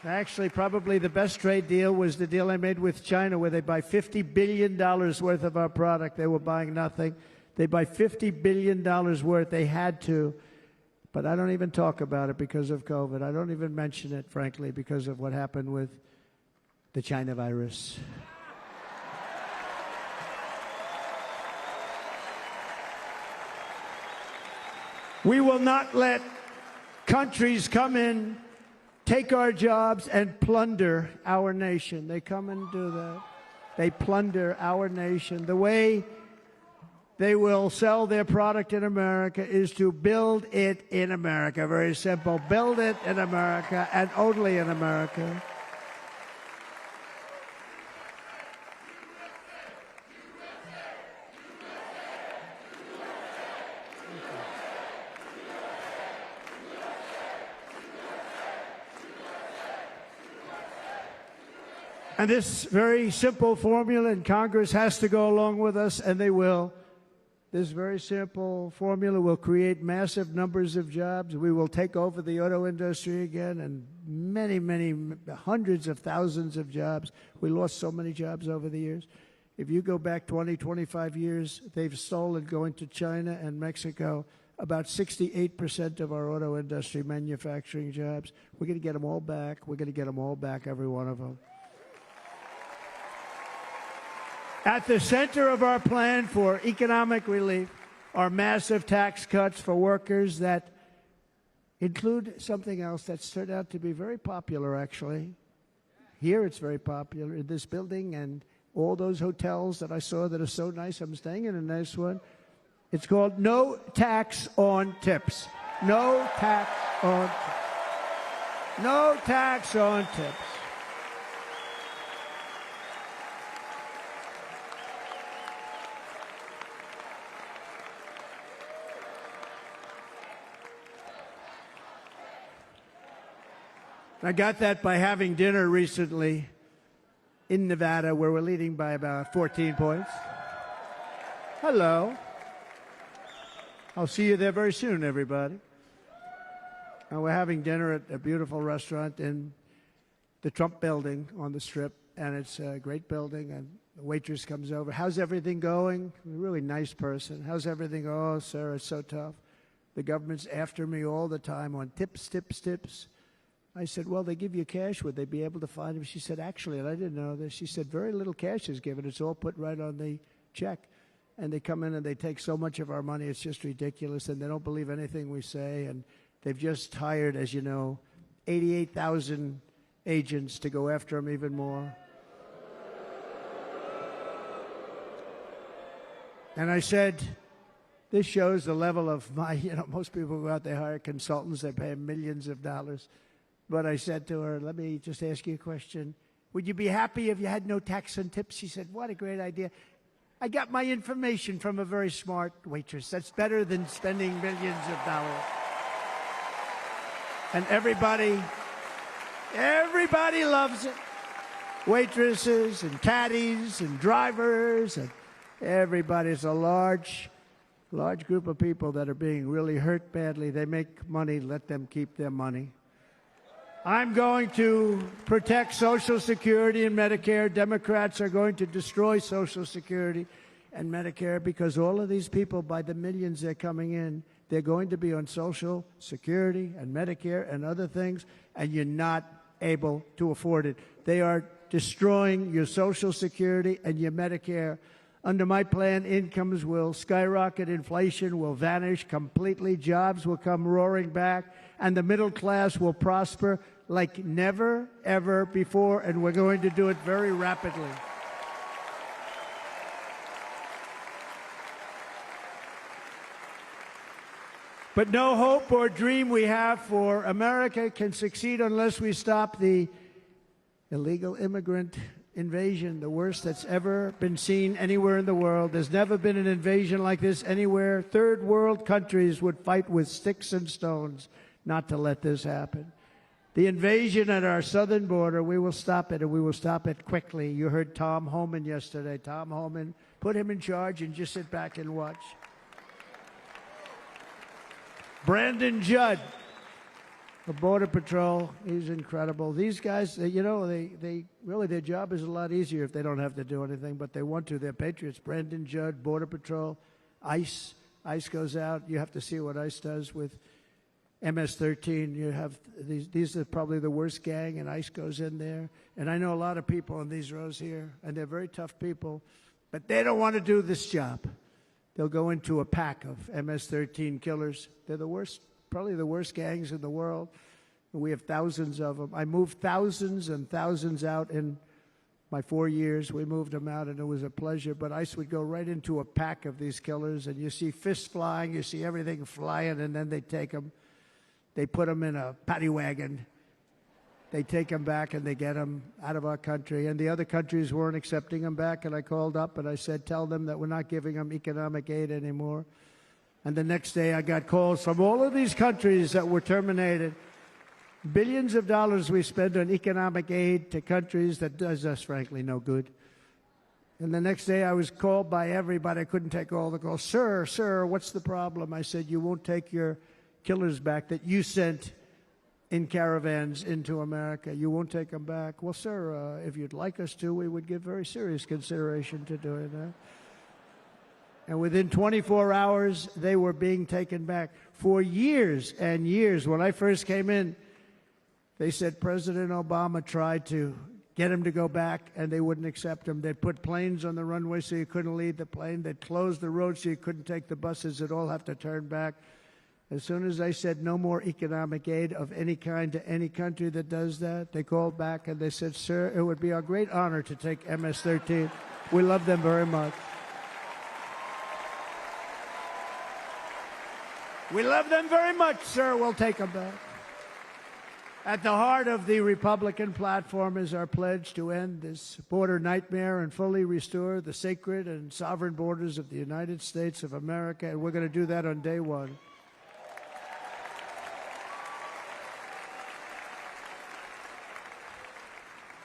Actually, probably the best trade deal was the deal I made with China, where they buy $50 billion worth of our product. They were buying nothing. They buy $50 billion worth. They had to. But I don't even talk about it because of COVID. I don't even mention it, frankly, because of what happened with the China virus. We will not let countries come in, take our jobs, and plunder our nation. They come and do that. They plunder our nation. The way they will sell their product in America is to build it in America. Very simple. Build it in America and only in America. And this very simple formula, and Congress has to go along with us, and they will. This very simple formula will create massive numbers of jobs. We will take over the auto industry again, and many, hundreds of thousands of jobs. We lost so many jobs over the years. If you go back 20, 25 years, they've stolen, going to China and Mexico, about 68% of our auto industry manufacturing jobs. We're going to get them all back. We're going to get them all back, every one of them. At the center of our plan for economic relief are massive tax cuts for workers that include something else that's turned out to be very popular, actually. Here it's very popular in this building and all those hotels that I saw that are so nice. I'm staying in a nice one. It's called no tax on tips. No tax on tips. No tax on tips. I got that by having dinner recently in Nevada, where we're leading by about 14 points. Hello. I'll see you there very soon, everybody. And we're having dinner at a beautiful restaurant in the Trump building on the Strip, and it's a great building, and the waitress comes over. How's everything going? A really nice person. How's everything? Oh, sir, it's so tough. The government's after me all the time on tips, tips, tips. I said, well, they give you cash. Would they be able to find him? She said, actually, and I didn't know this, she said, very little cash is given. It's all put right on the check. And they come in and they take so much of our money, it's just ridiculous, and they don't believe anything we say. And they've just hired, as you know, 88,000 agents to go after him even more. And I said, this shows the level of my, most people go out, they hire consultants, they pay them millions of dollars. But I said to her, let me just ask you a question. Would you be happy if you had no tax on tips? She said, what a great idea. I got my information from a very smart waitress. That's better than spending millions of dollars. And everybody loves it. Waitresses and caddies and drivers and everybody. It's a large group of people that are being really hurt badly. They make money. Let them keep their money. I'm going to protect Social Security and Medicare. Democrats are going to destroy Social Security and Medicare because all of these people, by the millions they're coming in, they're going to be on Social Security and Medicare and other things, and you're not able to afford it. They are destroying your Social Security and your Medicare. Under my plan, incomes will skyrocket, inflation will vanish completely, jobs will come roaring back, and the middle class will prosper like never, ever before, and we're going to do it very rapidly. But no hope or dream we have for America can succeed unless we stop the illegal immigrant invasion, the worst that's ever been seen anywhere in the world. There's never been an invasion like this anywhere. Third world countries would fight with sticks and stones not to let this happen. The invasion at our southern border, we will stop it, and we will stop it quickly. You heard Tom Homan yesterday. Tom Homan, put him in charge and just sit back and watch. Brandon Judd, the Border Patrol, he's incredible. These guys, you know, they really, their job is a lot easier if they don't have to do anything, but they want to. They're patriots. Brandon Judd, Border Patrol, ICE. ICE goes out. You have to see what ICE does with MS-13. You have these are probably the worst gang, and ICE goes in there. And I know a lot of people in these rows here, and they're very tough people, but they don't want to do this job. They'll go into a pack of MS-13 killers. They're the worst, probably the worst gangs in the world. We have thousands of them. I moved thousands and thousands out in my 4 years. We moved them out, and it was a pleasure. But ICE would go right into a pack of these killers, and you see fists flying, you see everything flying, and then they take them. They put them in a paddy wagon. They take them back, and they get them out of our country. And the other countries weren't accepting them back, and I called up, and I said, tell them that we're not giving them economic aid anymore. And the next day, I got calls from all of these countries that were terminated. Billions of dollars we spend on economic aid to countries that does us, frankly, no good. And the next day, I was called by everybody. I couldn't take all the calls. Sir, what's the problem? I said, you won't take your killers back that you sent in caravans into America. You won't take them back. Well, sir, if you'd like us to, we would give very serious consideration to doing that. And within 24 hours, they were being taken back. For years and years, when I first came in, they said President Obama tried to get him to go back, and they wouldn't accept him. They'd put planes on the runway so you couldn't leave the plane. They'd close the road so you couldn't take the buses. They'd all have to turn back. As soon as I said no more economic aid of any kind to any country that does that, they called back and they said, sir, it would be our great honor to take MS-13. We love them very much. We love them very much, sir. We'll take them back. At the heart of the Republican platform is our pledge to end this border nightmare and fully restore the sacred and sovereign borders of the United States of America, and we're going to do that on day one.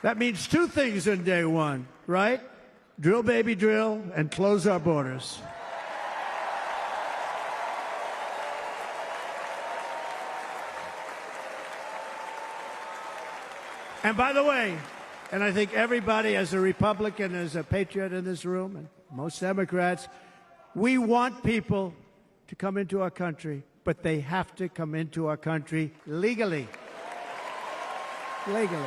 That means two things on day one, right? Drill, baby, drill, and close our borders. And by the way, and I think everybody as a Republican, as a patriot in this room, and most Democrats, we want people to come into our country, but they have to come into our country legally. Legally.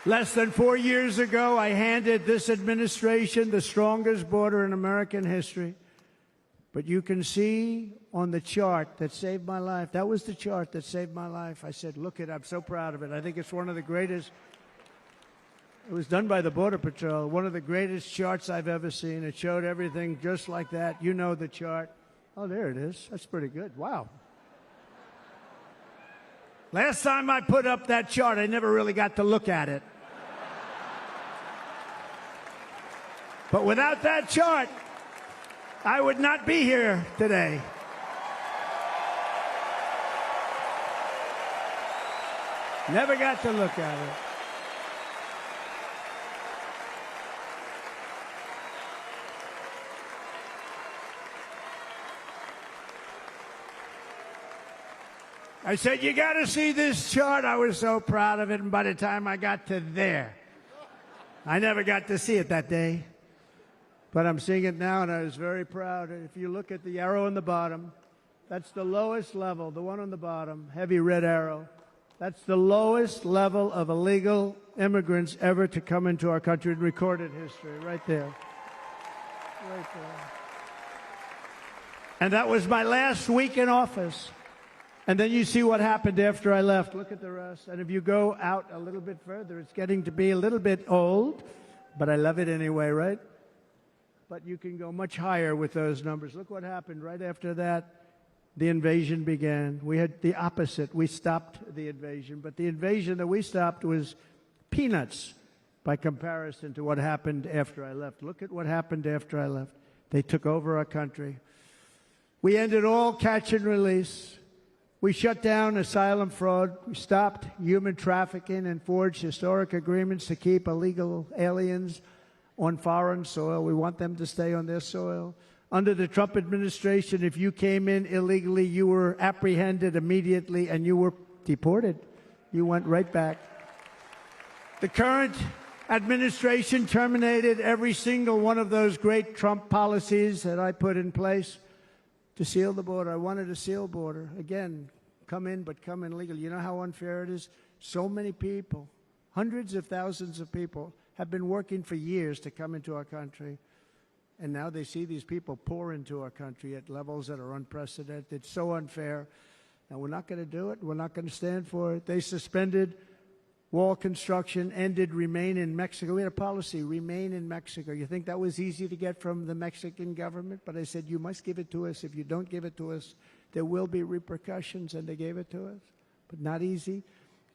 Less than 4 years ago, I handed this administration the strongest border in American history. But you can see on the chart that saved my life, that was the chart that saved my life. I said, look it, I'm so proud of it. I think it's one of the greatest, it was done by the Border Patrol, one of the greatest charts I've ever seen. It showed everything just like that. You know the chart. Oh, there it is. That's pretty good. Wow. Last time I put up that chart, I never really got to look at it. But without that chart, I would not be here today. Never got to look at it. I said, you got to see this chart. I was so proud of it, and by the time I got to there, I never got to see it that day. But I'm seeing it now, and I was very proud. If you look at the arrow on the bottom, that's the lowest level, the one on the bottom, heavy red arrow. That's the lowest level of illegal immigrants ever to come into our country in recorded history, right there. Right there. And that was my last week in office. And then you see what happened after I left. Look at the rest. And if you go out a little bit further, it's getting to be a little bit old, but I love it anyway, right? But you can go much higher with those numbers. Look what happened right after that. The invasion began. We had the opposite. We stopped the invasion. But the invasion that we stopped was peanuts by comparison to what happened after I left. Look at what happened after I left. They took over our country. We ended all catch and release. We shut down asylum fraud. We stopped human trafficking and forged historic agreements to keep illegal aliens on foreign soil. We want them to stay on their soil. Under the Trump administration, if you came in illegally, you were apprehended immediately and you were deported. You went right back. The current administration terminated every single one of those great Trump policies that I put in place to seal the border. I wanted a sealed border. Again, come in, but come in legally. You know how unfair it is? So many people, hundreds of thousands of people, have been working for years to come into our country. And now they see these people pour into our country at levels that are unprecedented. It's so unfair. And we're not going to do it. We're not going to stand for it. They suspended wall construction, ended remain in Mexico. We had a policy, remain in Mexico. You think that was easy to get from the Mexican government? But I said, you must give it to us. If you don't give it to us, there will be repercussions. And they gave it to us. But not easy.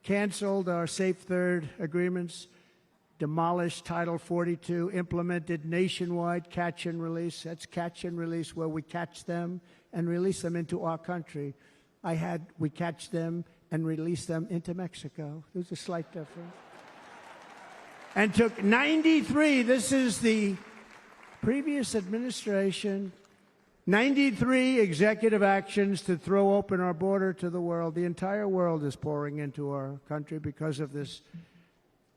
Canceled our Safe Third agreements. Demolished Title 42, implemented nationwide catch and release. That's catch and release, where we catch them and release them into our country. We catch them and release them into Mexico. There's a slight difference. And took 93, this is the previous administration, 93 executive actions to throw open our border to the world. The entire world is pouring into our country because of this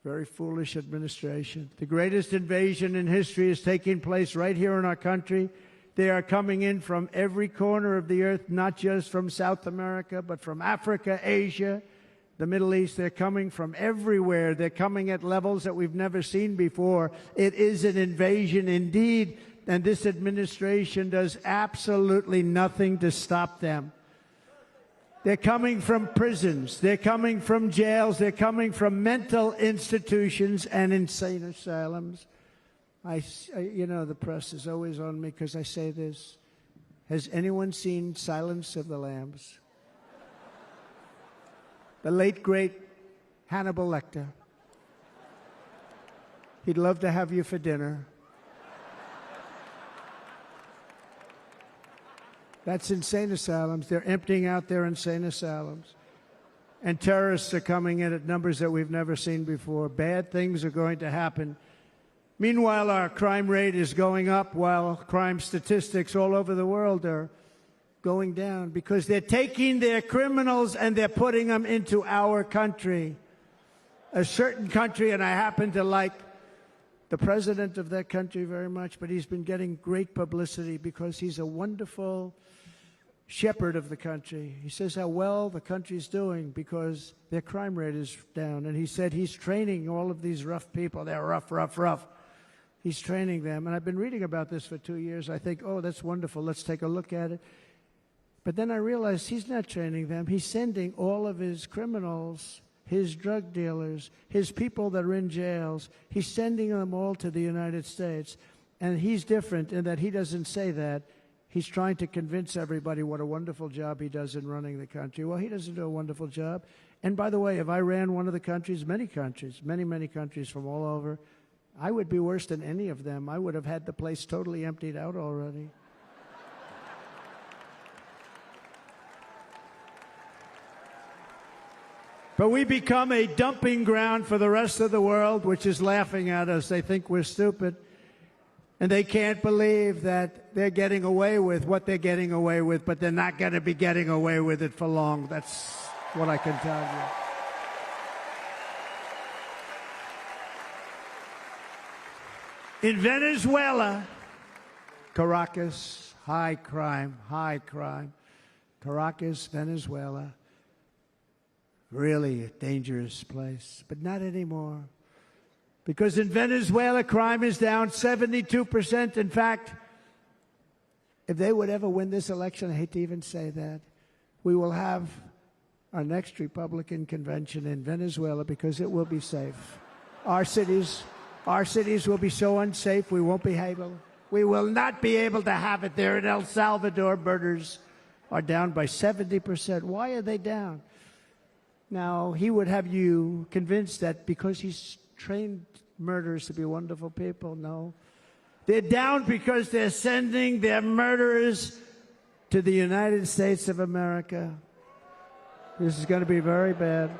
very foolish administration. The greatest invasion in history is taking place right here in our country. They are coming in from every corner of the earth, not just from South America, but from Africa, Asia, the Middle East. They're coming from everywhere. They're coming at levels that we've never seen before. It is an invasion indeed, and this administration does absolutely nothing to stop them. They're coming from prisons. They're coming from jails. They're coming from mental institutions and insane asylums. You know, the press is always on me because I say this. Has anyone seen Silence of the Lambs? The late, great Hannibal Lecter. He'd love to have you for dinner. That's insane asylums. They're emptying out their insane asylums. And terrorists are coming in at numbers that we've never seen before. Bad things are going to happen. Meanwhile, our crime rate is going up, while crime statistics all over the world are going down, because they're taking their criminals and they're putting them into our country. A certain country, and I happen to like the president of that country very much, but he's been getting great publicity because he's a wonderful shepherd of the country. He says how well the country's doing because their crime rate is down. And he said he's training all of these rough people. They're rough, rough, rough. He's training them. And I've been reading about this for 2 years. I think, oh, that's wonderful. Let's take a look at it. But then I realized he's not training them. He's sending all of his criminals, his drug dealers, his people that are in jails, he's sending them all to the United States. And he's different in that he doesn't say that. He's trying to convince everybody what a wonderful job he does in running the country. Well, he doesn't do a wonderful job. And by the way, if I ran one of the countries, many countries, many countries from all over, I would be worse than any of them. I would have had the place totally emptied out already. But we become a dumping ground for the rest of the world, which is laughing at us. They think we're stupid. And they can't believe that they're getting away with what they're getting away with, but they're not going to be getting away with it for long. That's what I can tell you. In Venezuela, Caracas, high crime. Caracas, Venezuela, really a dangerous place, but not anymore. Because in Venezuela, crime is down 72%. In fact, if they would ever win this election, I hate to even say that, we will have our next Republican convention in Venezuela because it will be safe. Our cities will be so unsafe, we will not be able to have it there. In El Salvador, murders are down by 70%. Why are they down? Now, he would have you convinced that because he's trained murderers to be wonderful people. No. They're down because they're sending their murderers to the United States of America. This is going to be very bad.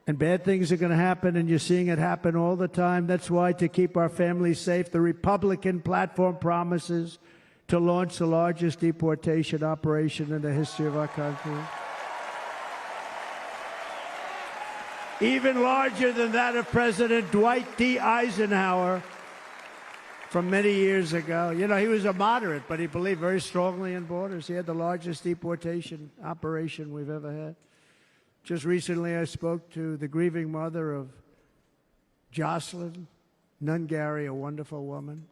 And bad things are going to happen, and you're seeing it happen all the time. That's why, to keep our families safe, the Republican platform promises to launch the largest deportation operation in the history of our country. Even larger than that of President Dwight D. Eisenhower from many years ago. You know, he was a moderate, but he believed very strongly in borders. He had the largest deportation operation we've ever had. Just recently, I spoke to the grieving mother of Jocelyn Nungary, a wonderful woman,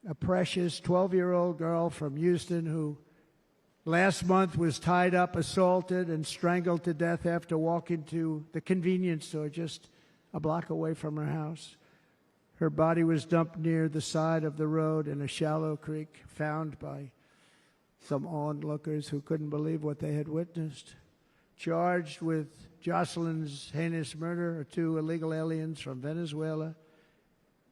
a precious 12-year-old girl from Houston who last month was tied up, assaulted, and strangled to death after walking to the convenience store just a block away from her house. Her body was dumped near the side of the road in a shallow creek, found by some onlookers who couldn't believe what they had witnessed. Charged with Jocelyn's heinous murder are 2 illegal aliens from Venezuela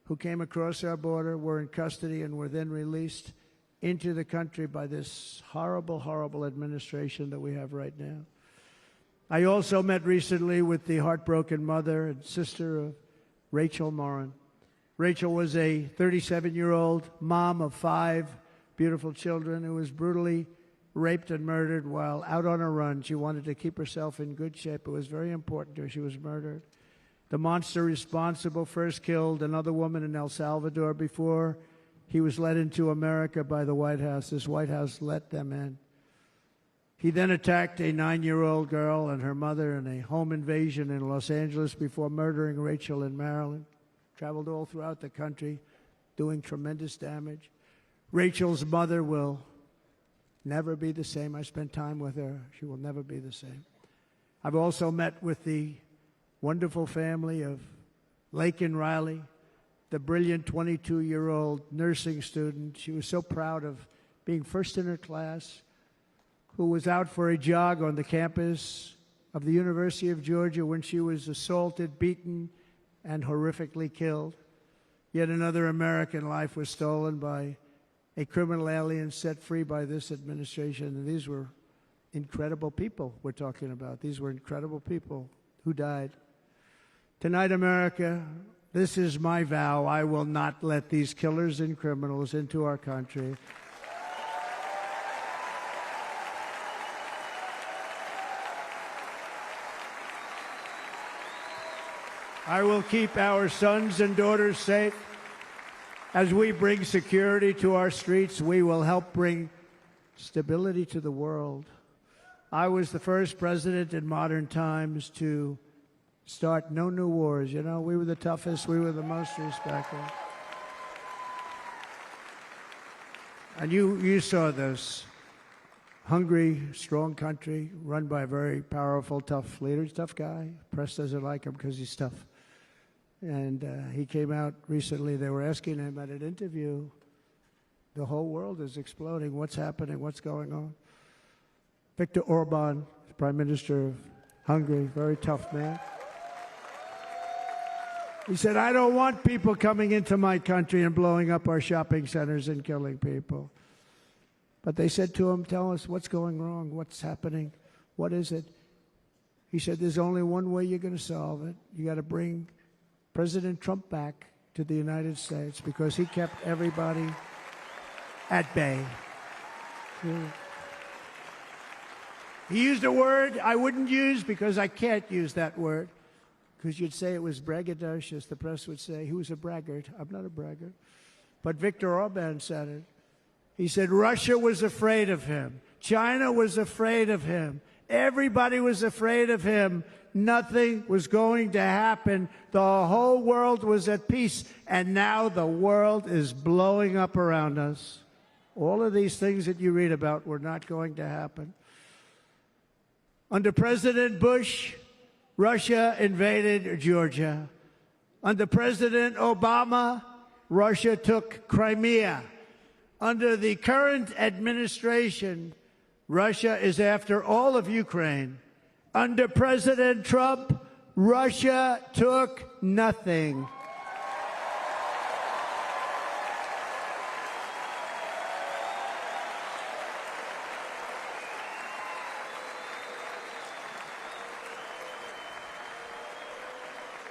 who came across our border, were in custody, and were then released into the country by this horrible, horrible administration that we have right now. I also met recently with the heartbroken mother and sister of Rachel Morin. Rachel was a 37-year-old mom of 5 beautiful children who was brutally raped and murdered while out on a run. She wanted to keep herself in good shape. It was very important to her. She was murdered. The monster responsible first killed another woman in El Salvador before he was led into America by the White House. This White House let them in. He then attacked a 9-year-old girl and her mother in a home invasion in Los Angeles before murdering Rachel in Maryland. Traveled all throughout the country, doing tremendous damage. Rachel's mother will never be the same. I spent time with her. She will never be the same. I've also met with the wonderful family of Laken Riley, the brilliant 22-year-old nursing student. She was so proud of being first in her class, who was out for a jog on the campus of the University of Georgia when she was assaulted, beaten, and horrifically killed. Yet another American life was stolen by a criminal alien set free by this administration. And these were incredible people we're talking about. These were incredible people who died. Tonight, America, this is my vow. I will not let these killers and criminals into our country. I will keep our sons and daughters safe. As we bring security to our streets, we will help bring stability to the world. I was the first president in modern times to start no new wars. You know, we were the toughest. We were the most respected. And you saw this. Hungry, strong country, run by a very powerful, tough leader. He's a tough guy. Press doesn't like him because he's tough. And he came out recently. They were asking him at an interview, the whole world is exploding. What's happening? What's going on? Viktor Orban, Prime Minister of Hungary, very tough man. He said, I don't want people coming into my country and blowing up our shopping centers and killing people. But they said to him, tell us what's going wrong, what's happening, what is it? He said, there's only one way you're going to solve it. You got to bring President Trump back to the United States because he kept everybody at bay. He used a word I wouldn't use because I can't use that word, because you'd say it was braggadocious. The press would say he was a braggart. I'm not a braggart. But Viktor Orban said it. He said Russia was afraid of him. China was afraid of him. Everybody was afraid of him. Nothing was going to happen. The whole world was at peace. And now the world is blowing up around us. All of these things that you read about were not going to happen. Under President Bush, Russia invaded Georgia. Under President Obama, Russia took Crimea. Under the current administration, Russia is after all of Ukraine. Under President Trump, Russia took nothing.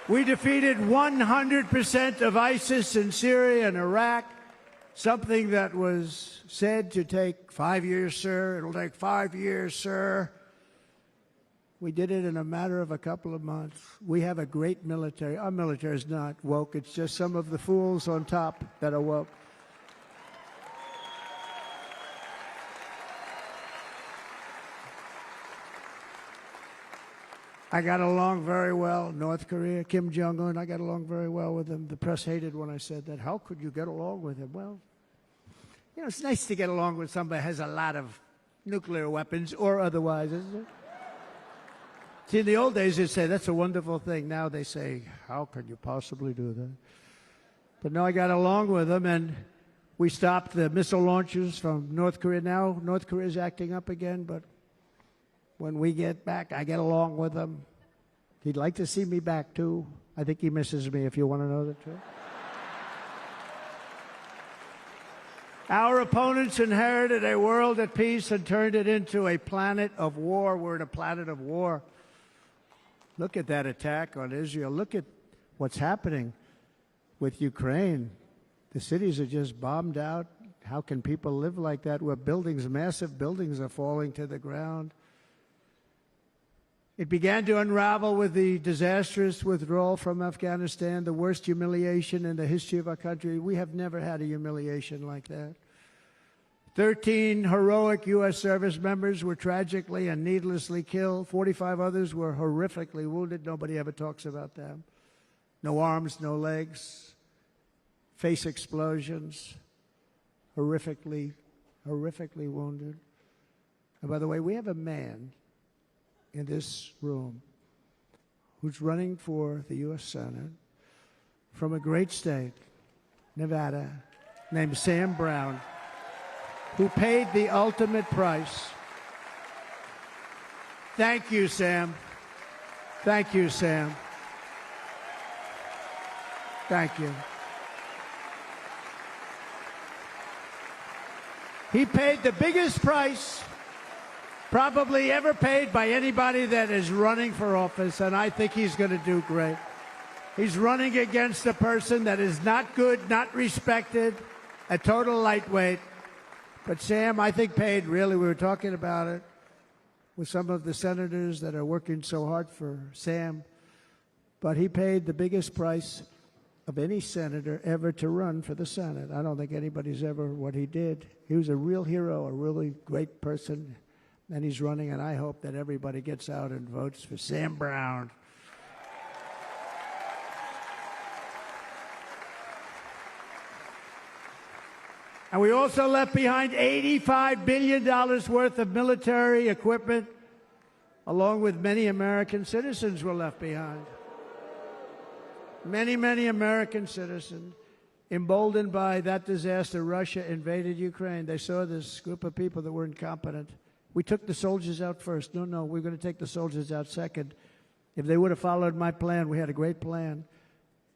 We defeated 100% of ISIS in Syria and Iraq, something that was said to take 5 years, sir. It'll take 5 years, sir. We did it in a matter of a couple of months. We have a great military. Our military is not woke. It's just some of the fools on top that are woke. I got along very well. North Korea, Kim Jong-un, I got along very well with him. The press hated when I said that. How could you get along with him? Well, you know, it's nice to get along with somebody who has a lot of nuclear weapons or otherwise, isn't it? See, in the old days, they'd say, that's a wonderful thing. Now they say, how could you possibly do that? But no, I got along with him, and we stopped the missile launches from North Korea. Now North Korea is acting up again, but when we get back, I get along with him. He'd like to see me back, too. I think he misses me, if you want to know the truth. Our opponents inherited a world at peace and turned it into a planet of war. We're in a planet of war. Look at that attack on Israel. Look at what's happening with Ukraine. The cities are just bombed out. How can people live like that where buildings, massive buildings, are falling to the ground? It began to unravel with the disastrous withdrawal from Afghanistan, the worst humiliation in the history of our country. We have never had a humiliation like that. 13 heroic U.S. service members were tragically and needlessly killed. 45 others were horrifically wounded. Nobody ever talks about them. No arms, no legs, face explosions, horrifically wounded. And by the way, we have a man in this room who's running for the U.S. Senate from a great state, Nevada, named Sam Brown, who paid the ultimate price. Thank you, Sam. Thank you, Sam. Thank you. He paid the biggest price probably ever paid by anybody that is running for office, and I think he's going to do great. He's running against a person that is not good, not respected, a total lightweight. But Sam, I think, paid, really, we were talking about it with some of the senators that are working so hard for Sam, but he paid the biggest price of any senator ever to run for the Senate. I don't think anybody's ever what he did. He was a real hero, a really great person. And he's running, and I hope that everybody gets out and votes for Sam Brown. And we also left behind $85 billion worth of military equipment, along with many American citizens were left behind. Many, many American citizens, emboldened by that disaster. Russia invaded Ukraine. They saw this group of people that were incompetent. We took the soldiers out first. No, we're going to take the soldiers out second. If they would have followed my plan, we had a great plan.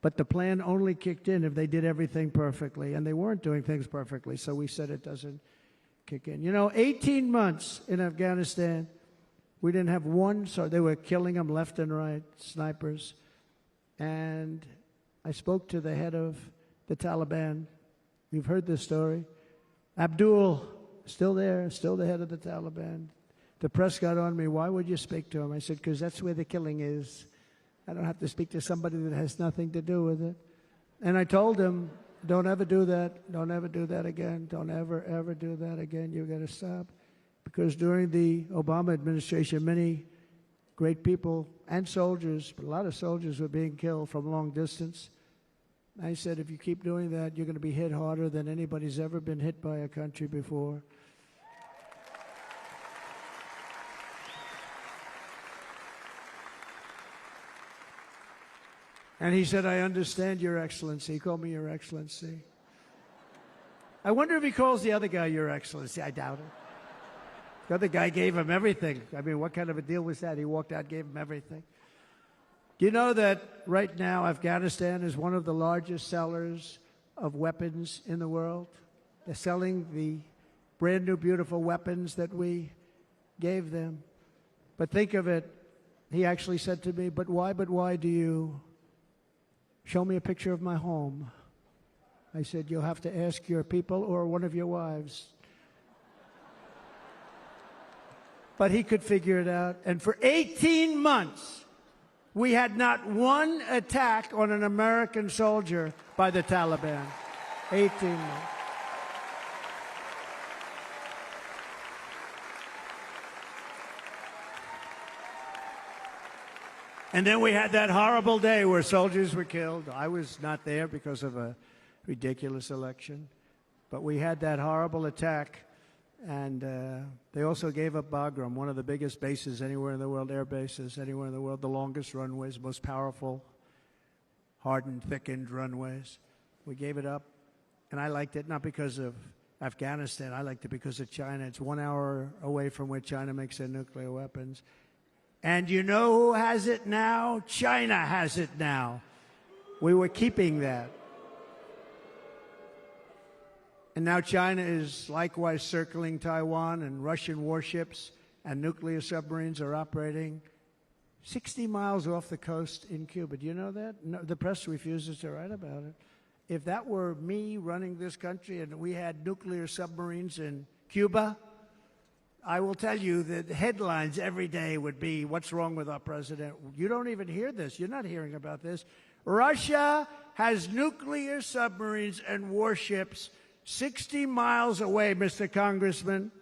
But the plan only kicked in if they did everything perfectly, and they weren't doing things perfectly, so we said it doesn't kick in. You know, 18 months in Afghanistan, we didn't have one, so they were killing them left and right, snipers. And I spoke to the head of the Taliban. You've heard this story. Abdul, still there, still the head of the Taliban. The press got on me. Why would you speak to him? I said, because that's where the killing is. I don't have to speak to somebody that has nothing to do with it. And I told him, don't ever do that. Don't ever do that again. Don't ever, ever do that again. You've got to stop. Because during the Obama administration, many great people and soldiers, but a lot of soldiers were being killed from long distance. I said, if you keep doing that, you're going to be hit harder than anybody's ever been hit by a country before. And he said, I understand, Your Excellency. He called me Your Excellency. I wonder if he calls the other guy Your Excellency. I doubt it. The other guy gave him everything. I mean, what kind of a deal was that? He walked out, gave him everything. Do you know that right now Afghanistan is one of the largest sellers of weapons in the world? They're selling the brand new, beautiful weapons that we gave them. But think of it. He actually said to me, but why do you show me a picture of my home? I said, you'll have to ask your people or one of your wives. But he could figure it out. And for 18 months, we had not one attack on an American soldier by the Taliban. 18 months. And then we had that horrible day where soldiers were killed. I was not there because of a ridiculous election. But we had that horrible attack. And they also gave up Bagram, one of the biggest bases anywhere in the world, air bases anywhere in the world, the longest runways, most powerful, hardened, thickened runways. We gave it up. And I liked it not because of Afghanistan. I liked it because of China. It's 1 hour away from where China makes their nuclear weapons. And you know who has it now? China has it now. We were keeping that. And now China is likewise circling Taiwan, and Russian warships and nuclear submarines are operating 60 miles off the coast in Cuba. Do you know that? No, the press refuses to write about it. If that were me running this country and we had nuclear submarines in Cuba, I will tell you that the headlines every day would be, what's wrong with our president? You don't even hear this. You're not hearing about this. Russia has nuclear submarines and warships 60 miles away, Mr. Congressman,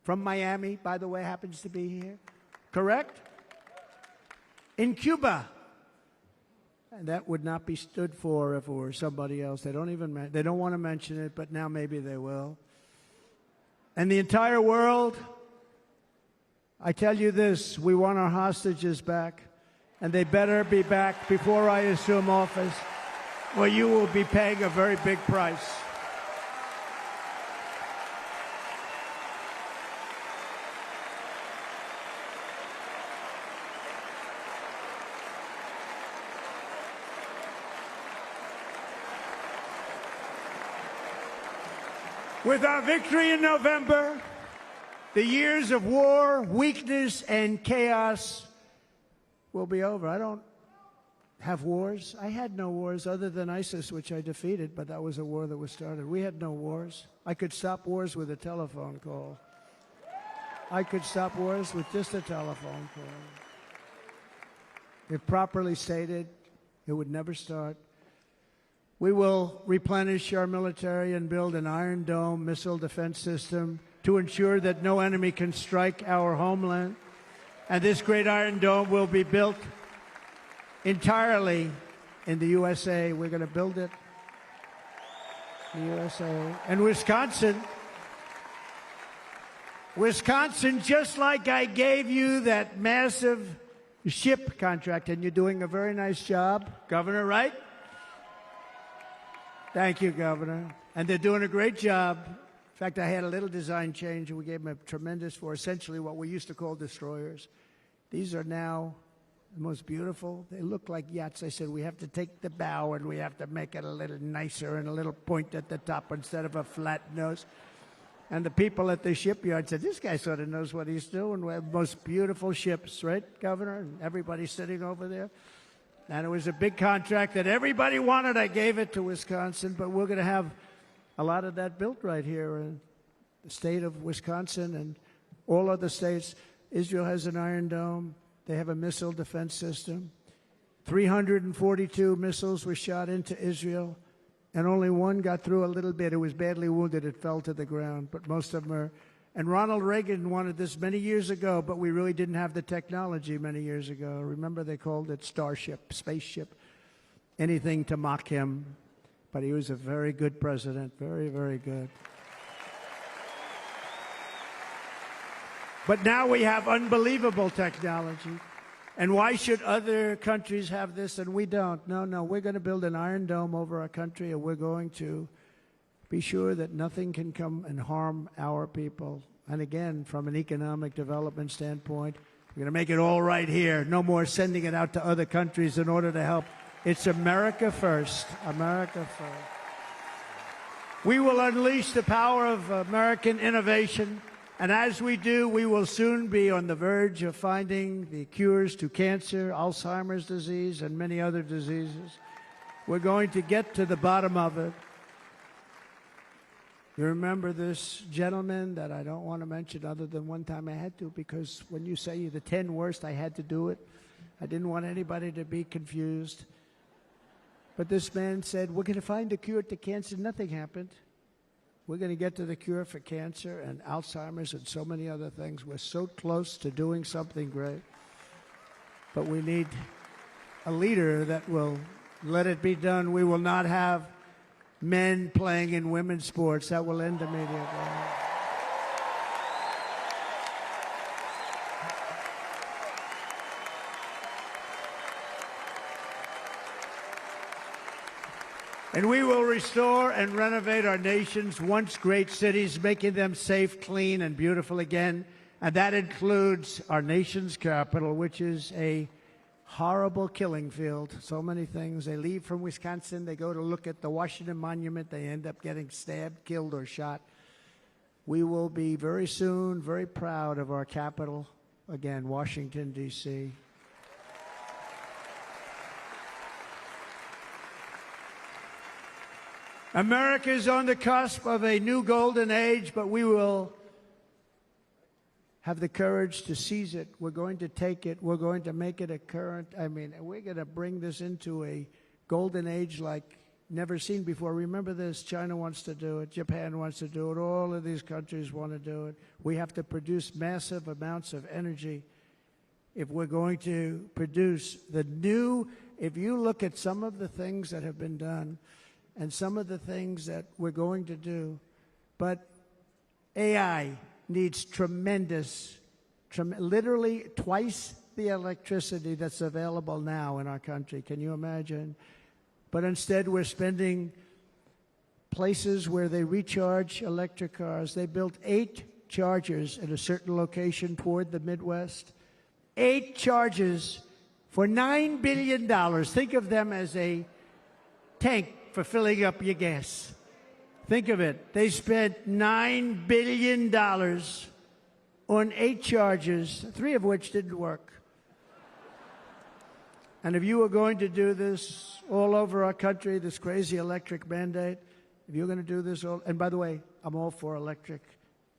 from Miami, by the way, happens to be here. Correct? In Cuba. And that would not be stood for if it were somebody else. They don't want to mention it, but now maybe they will. And the entire world, I tell you this, we want our hostages back, and they better be back before I assume office, or you will be paying a very big price. With our victory in November, the years of war, weakness, and chaos will be over. I don't have wars. I had no wars other than ISIS, which I defeated, but that was a war that was started. We had no wars. I could stop wars with a telephone call. I could stop wars with just a telephone call. If properly stated, it would never start. We will replenish our military and build an Iron Dome missile defense system to ensure that no enemy can strike our homeland. And this great Iron Dome will be built entirely in the USA. We're going to build it in the USA. And Wisconsin, just like I gave you that massive ship contract, and you're doing a very nice job, Governor, right? Thank you, Governor. And they're doing a great job. In fact, I had a little design change, and we gave them a tremendous for essentially what we used to call destroyers. These are now the most beautiful. They look like yachts. I said, we have to take the bow, and we have to make it a little nicer and a little point at the top instead of a flat nose. And the people at the shipyard said, this guy sort of knows what he's doing. We have the most beautiful ships, right, Governor? And everybody's sitting over there. And it was a big contract that everybody wanted. I gave it to Wisconsin, but we're going to have a lot of that built right here in the state of Wisconsin and all other states. Israel has an Iron Dome. They have a missile defense system. 342 missiles were shot into Israel, and only one got through a little bit. It was badly wounded. It fell to the ground, but most of them are. And Ronald Reagan wanted this many years ago, but we really didn't have the technology many years ago. Remember, they called it Starship, spaceship, anything to mock him. But he was a very good president, very, very good. But now we have unbelievable technology. And why should other countries have this and we don't? No, we're going to build an Iron Dome over our country, and we're going to be sure that nothing can come and harm our people. And again, from an economic development standpoint, we're going to make it all right here. No more sending it out to other countries in order to help. It's America first. America first. We will unleash the power of American innovation. And as we do, we will soon be on the verge of finding the cures to cancer, Alzheimer's disease, and many other diseases. We're going to get to the bottom of it. You remember this gentleman that I don't want to mention other than one time I had to, because when you say the 10 worst, I had to do it. I didn't want anybody to be confused. But this man said, we're going to find a cure to cancer. Nothing happened. We're going to get to the cure for cancer and Alzheimer's and so many other things. We're so close to doing something great. But we need a leader that will let it be done. We will not have men playing in women's sports. That will end immediately. And we will restore and renovate our nation's once great cities, making them safe, clean, and beautiful again. And that includes our nation's capital, which is a horrible killing field. So many things. They leave from Wisconsin. They go to look at the Washington Monument. They end up getting stabbed, killed, or shot. We will be very soon very proud of our capital, again, Washington, D.C. America is on the cusp of a new golden age, but we will have the courage to seize it. We're going to take it. We're going to make it a current. We're going to bring this into a golden age like never seen before. Remember this, China wants to do it. Japan wants to do it. All of these countries want to do it. We have to produce massive amounts of energy if we're going to produce the new. If you look at some of the things that have been done, and some of the things that we're going to do. But AI needs literally twice the electricity that's available now in our country. Can you imagine? But instead, we're spending places where they recharge electric cars. They built 8 chargers at a certain location toward the Midwest. 8 chargers for $9 billion. Think of them as a tank for filling up your gas. Think of it. They spent $9 billion on 8 chargers, 3 of which didn't work. And if you were going to do this all over our country, this crazy electric mandate, if you're going to do this all, and by the way, I'm all for electric.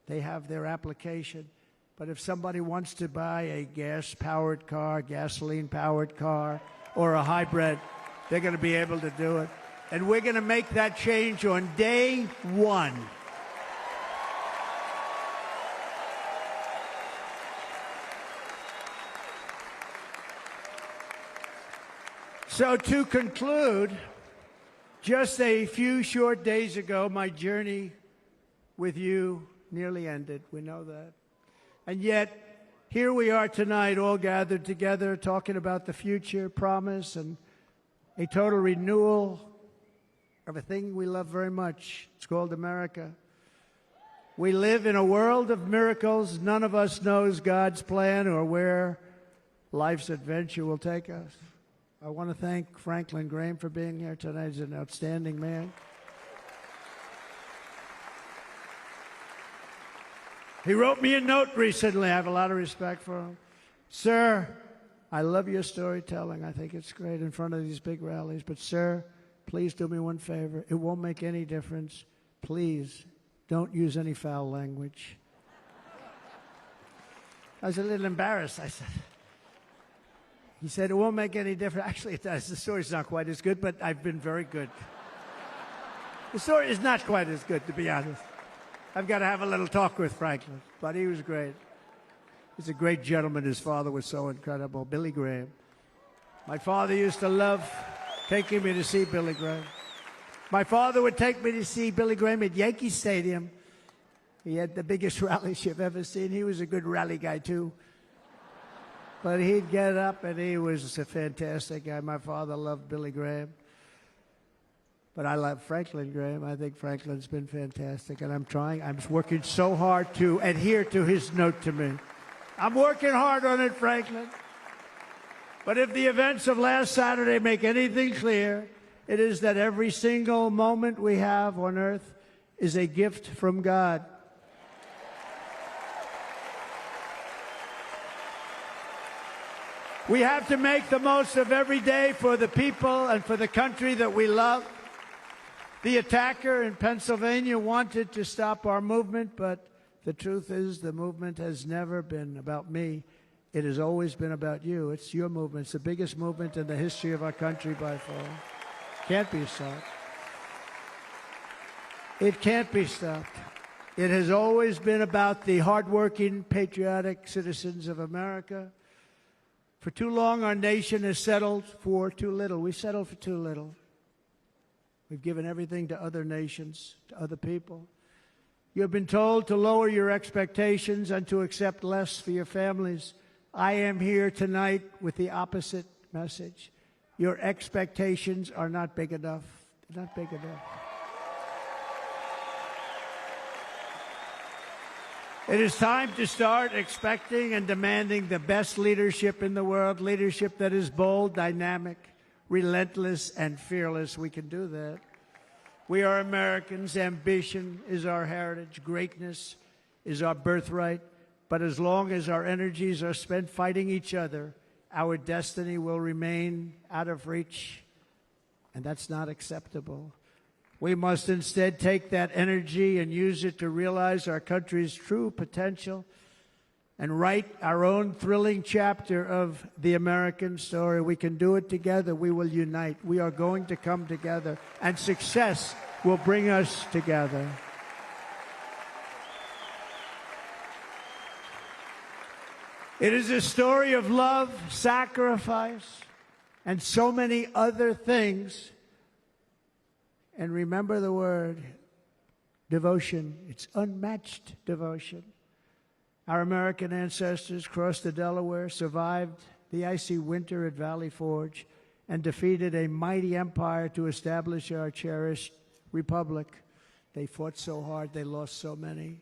They have their application. But if somebody wants to buy a gas-powered car, gasoline-powered car, or a hybrid, they're going to be able to do it. And we're going to make that change on day 1. So to conclude, just a few short days ago, my journey with you nearly ended. We know that. And yet, here we are tonight, all gathered together, talking about the future, promise, and a total renewal of a thing we love very much. It's called America. We live in a world of miracles. None of us knows God's plan or where life's adventure will take us. I want to thank Franklin Graham for being here tonight. He's an outstanding man. He wrote me a note recently. I have a lot of respect for him. Sir, I love your storytelling. I think it's great in front of these big rallies. But, sir, please do me one favor. It won't make any difference. Please don't use any foul language. I was a little embarrassed. I said, he said, it won't make any difference. Actually, it does. The story's not quite as good, but I've been very good. The story is not quite as good, to be honest. I've got to have a little talk with Franklin, but he was great. He's a great gentleman. His father was so incredible, Billy Graham. My father used to love taking me to see Billy Graham. My father would take me to see Billy Graham at Yankee Stadium. He had the biggest rallies you've ever seen. He was a good rally guy, too. But he'd get up, and he was a fantastic guy. My father loved Billy Graham. But I love Franklin Graham. I think Franklin's been fantastic, and I'm working so hard to adhere to his note to me. I'm working hard on it, Franklin. But if the events of last Saturday make anything clear, it is that every single moment we have on earth is a gift from God. We have to make the most of every day for the people and for the country that we love. The attacker in Pennsylvania wanted to stop our movement, but the truth is the movement has never been about me. It has always been about you. It's your movement. It's the biggest movement in the history of our country by far. Can't be stopped. It can't be stopped. It has always been about the hardworking, patriotic citizens of America. For too long, our nation has settled for too little. We settled for too little. We've given everything to other nations, to other people. You have been told to lower your expectations and to accept less for your families. I am here tonight with the opposite message. Your expectations are not big enough. They're not big enough. It is time to start expecting and demanding the best leadership in the world, leadership that is bold, dynamic, relentless, and fearless. We can do that. We are Americans. Ambition is our heritage. Greatness is our birthright. But as long as our energies are spent fighting each other, our destiny will remain out of reach, and that's not acceptable. We must instead take that energy and use it to realize our country's true potential and write our own thrilling chapter of the American story. We can do it together. We will unite. We are going to come together, and success will bring us together. It is a story of love, sacrifice, and so many other things. And remember the word, devotion. It's unmatched devotion. Our American ancestors crossed the Delaware, survived the icy winter at Valley Forge, and defeated a mighty empire to establish our cherished republic. They fought so hard, they lost so many.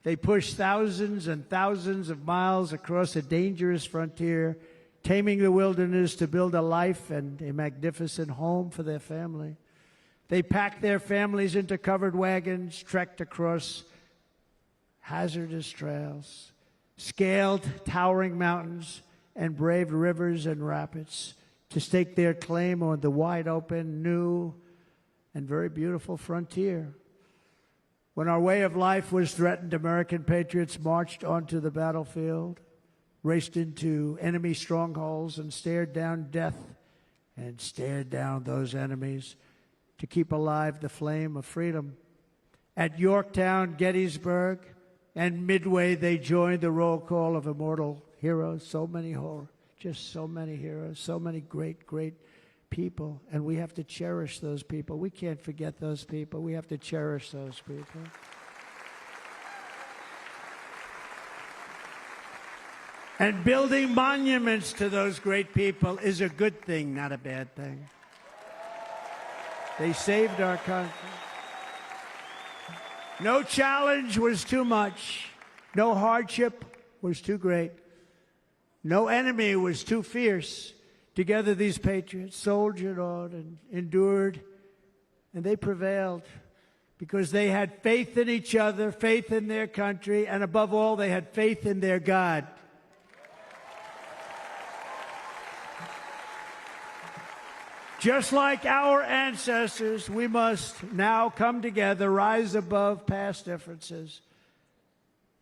They pushed thousands and thousands of miles across a dangerous frontier, taming the wilderness to build a life and a magnificent home for their family. They packed their families into covered wagons, trekked across hazardous trails, scaled towering mountains, and braved rivers and rapids to stake their claim on the wide-open, new, and very beautiful frontier. When our way of life was threatened, American patriots marched onto the battlefield, raced into enemy strongholds, and stared down death and stared down those enemies to keep alive the flame of freedom. At Yorktown, Gettysburg, and Midway, they joined the roll call of immortal heroes. So many heroes, so many great, great people. And we have to cherish those people. We can't forget those people. We have to cherish those people. And building monuments to those great people is a good thing, not a bad thing. They saved our country. No challenge was too much. No hardship was too great. No enemy was too fierce. Together, these patriots soldiered on and endured, and they prevailed because they had faith in each other, faith in their country, and above all, they had faith in their God. Just like our ancestors, we must now come together, rise above past differences.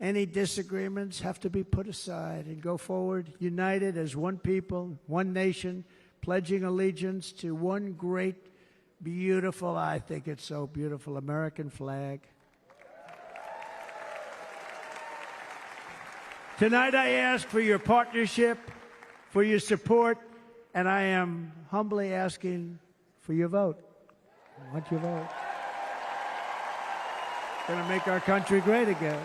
Any disagreements have to be put aside and go forward united as one people, one nation, pledging allegiance to one great, beautiful, I think it's so beautiful, American flag. Tonight I ask for your partnership, for your support, and I am humbly asking for your vote. I want your vote. It's going to make our country great again.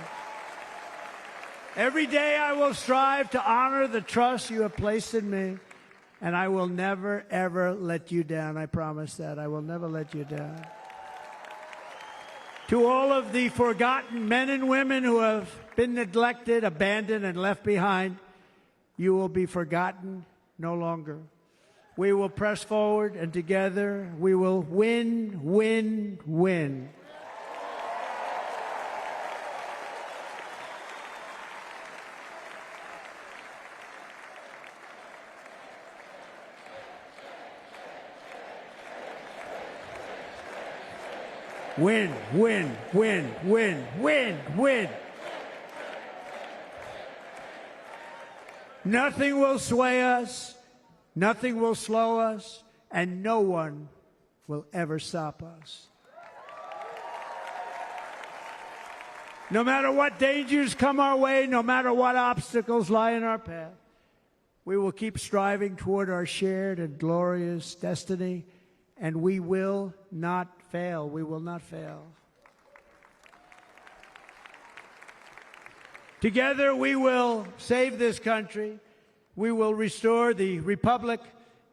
Every day I will strive to honor the trust you have placed in me, and I will never, ever let you down. I promise that. I will never let you down. To all of the forgotten men and women who have been neglected, abandoned, and left behind, you will be forgotten no longer. We will press forward, and together we will win, win, win. Win, win, win, win, win, win. Nothing will sway us, nothing will slow us, and no one will ever stop us. No matter what dangers come our way, no matter what obstacles lie in our path, we will keep striving toward our shared and glorious destiny, and we will not fail. We will not fail. Together we will save this country, we will restore the republic,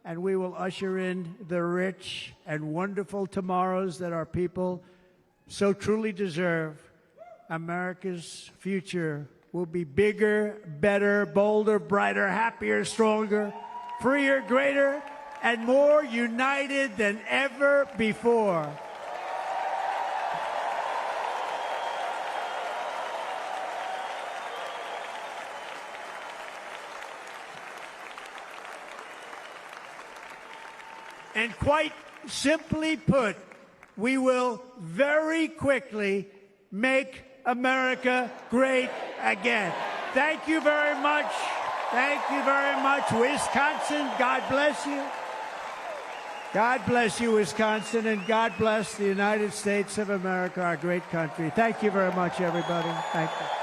and we will usher in the rich and wonderful tomorrows that our people so truly deserve. America's future will be bigger, better, bolder, brighter, happier, stronger, freer, greater, and more united than ever before. And quite simply put, we will very quickly make America great again. Thank you very much. Thank you very much, Wisconsin. God bless you. God bless you, Wisconsin, and God bless the United States of America, our great country. Thank you very much, everybody. Thank you.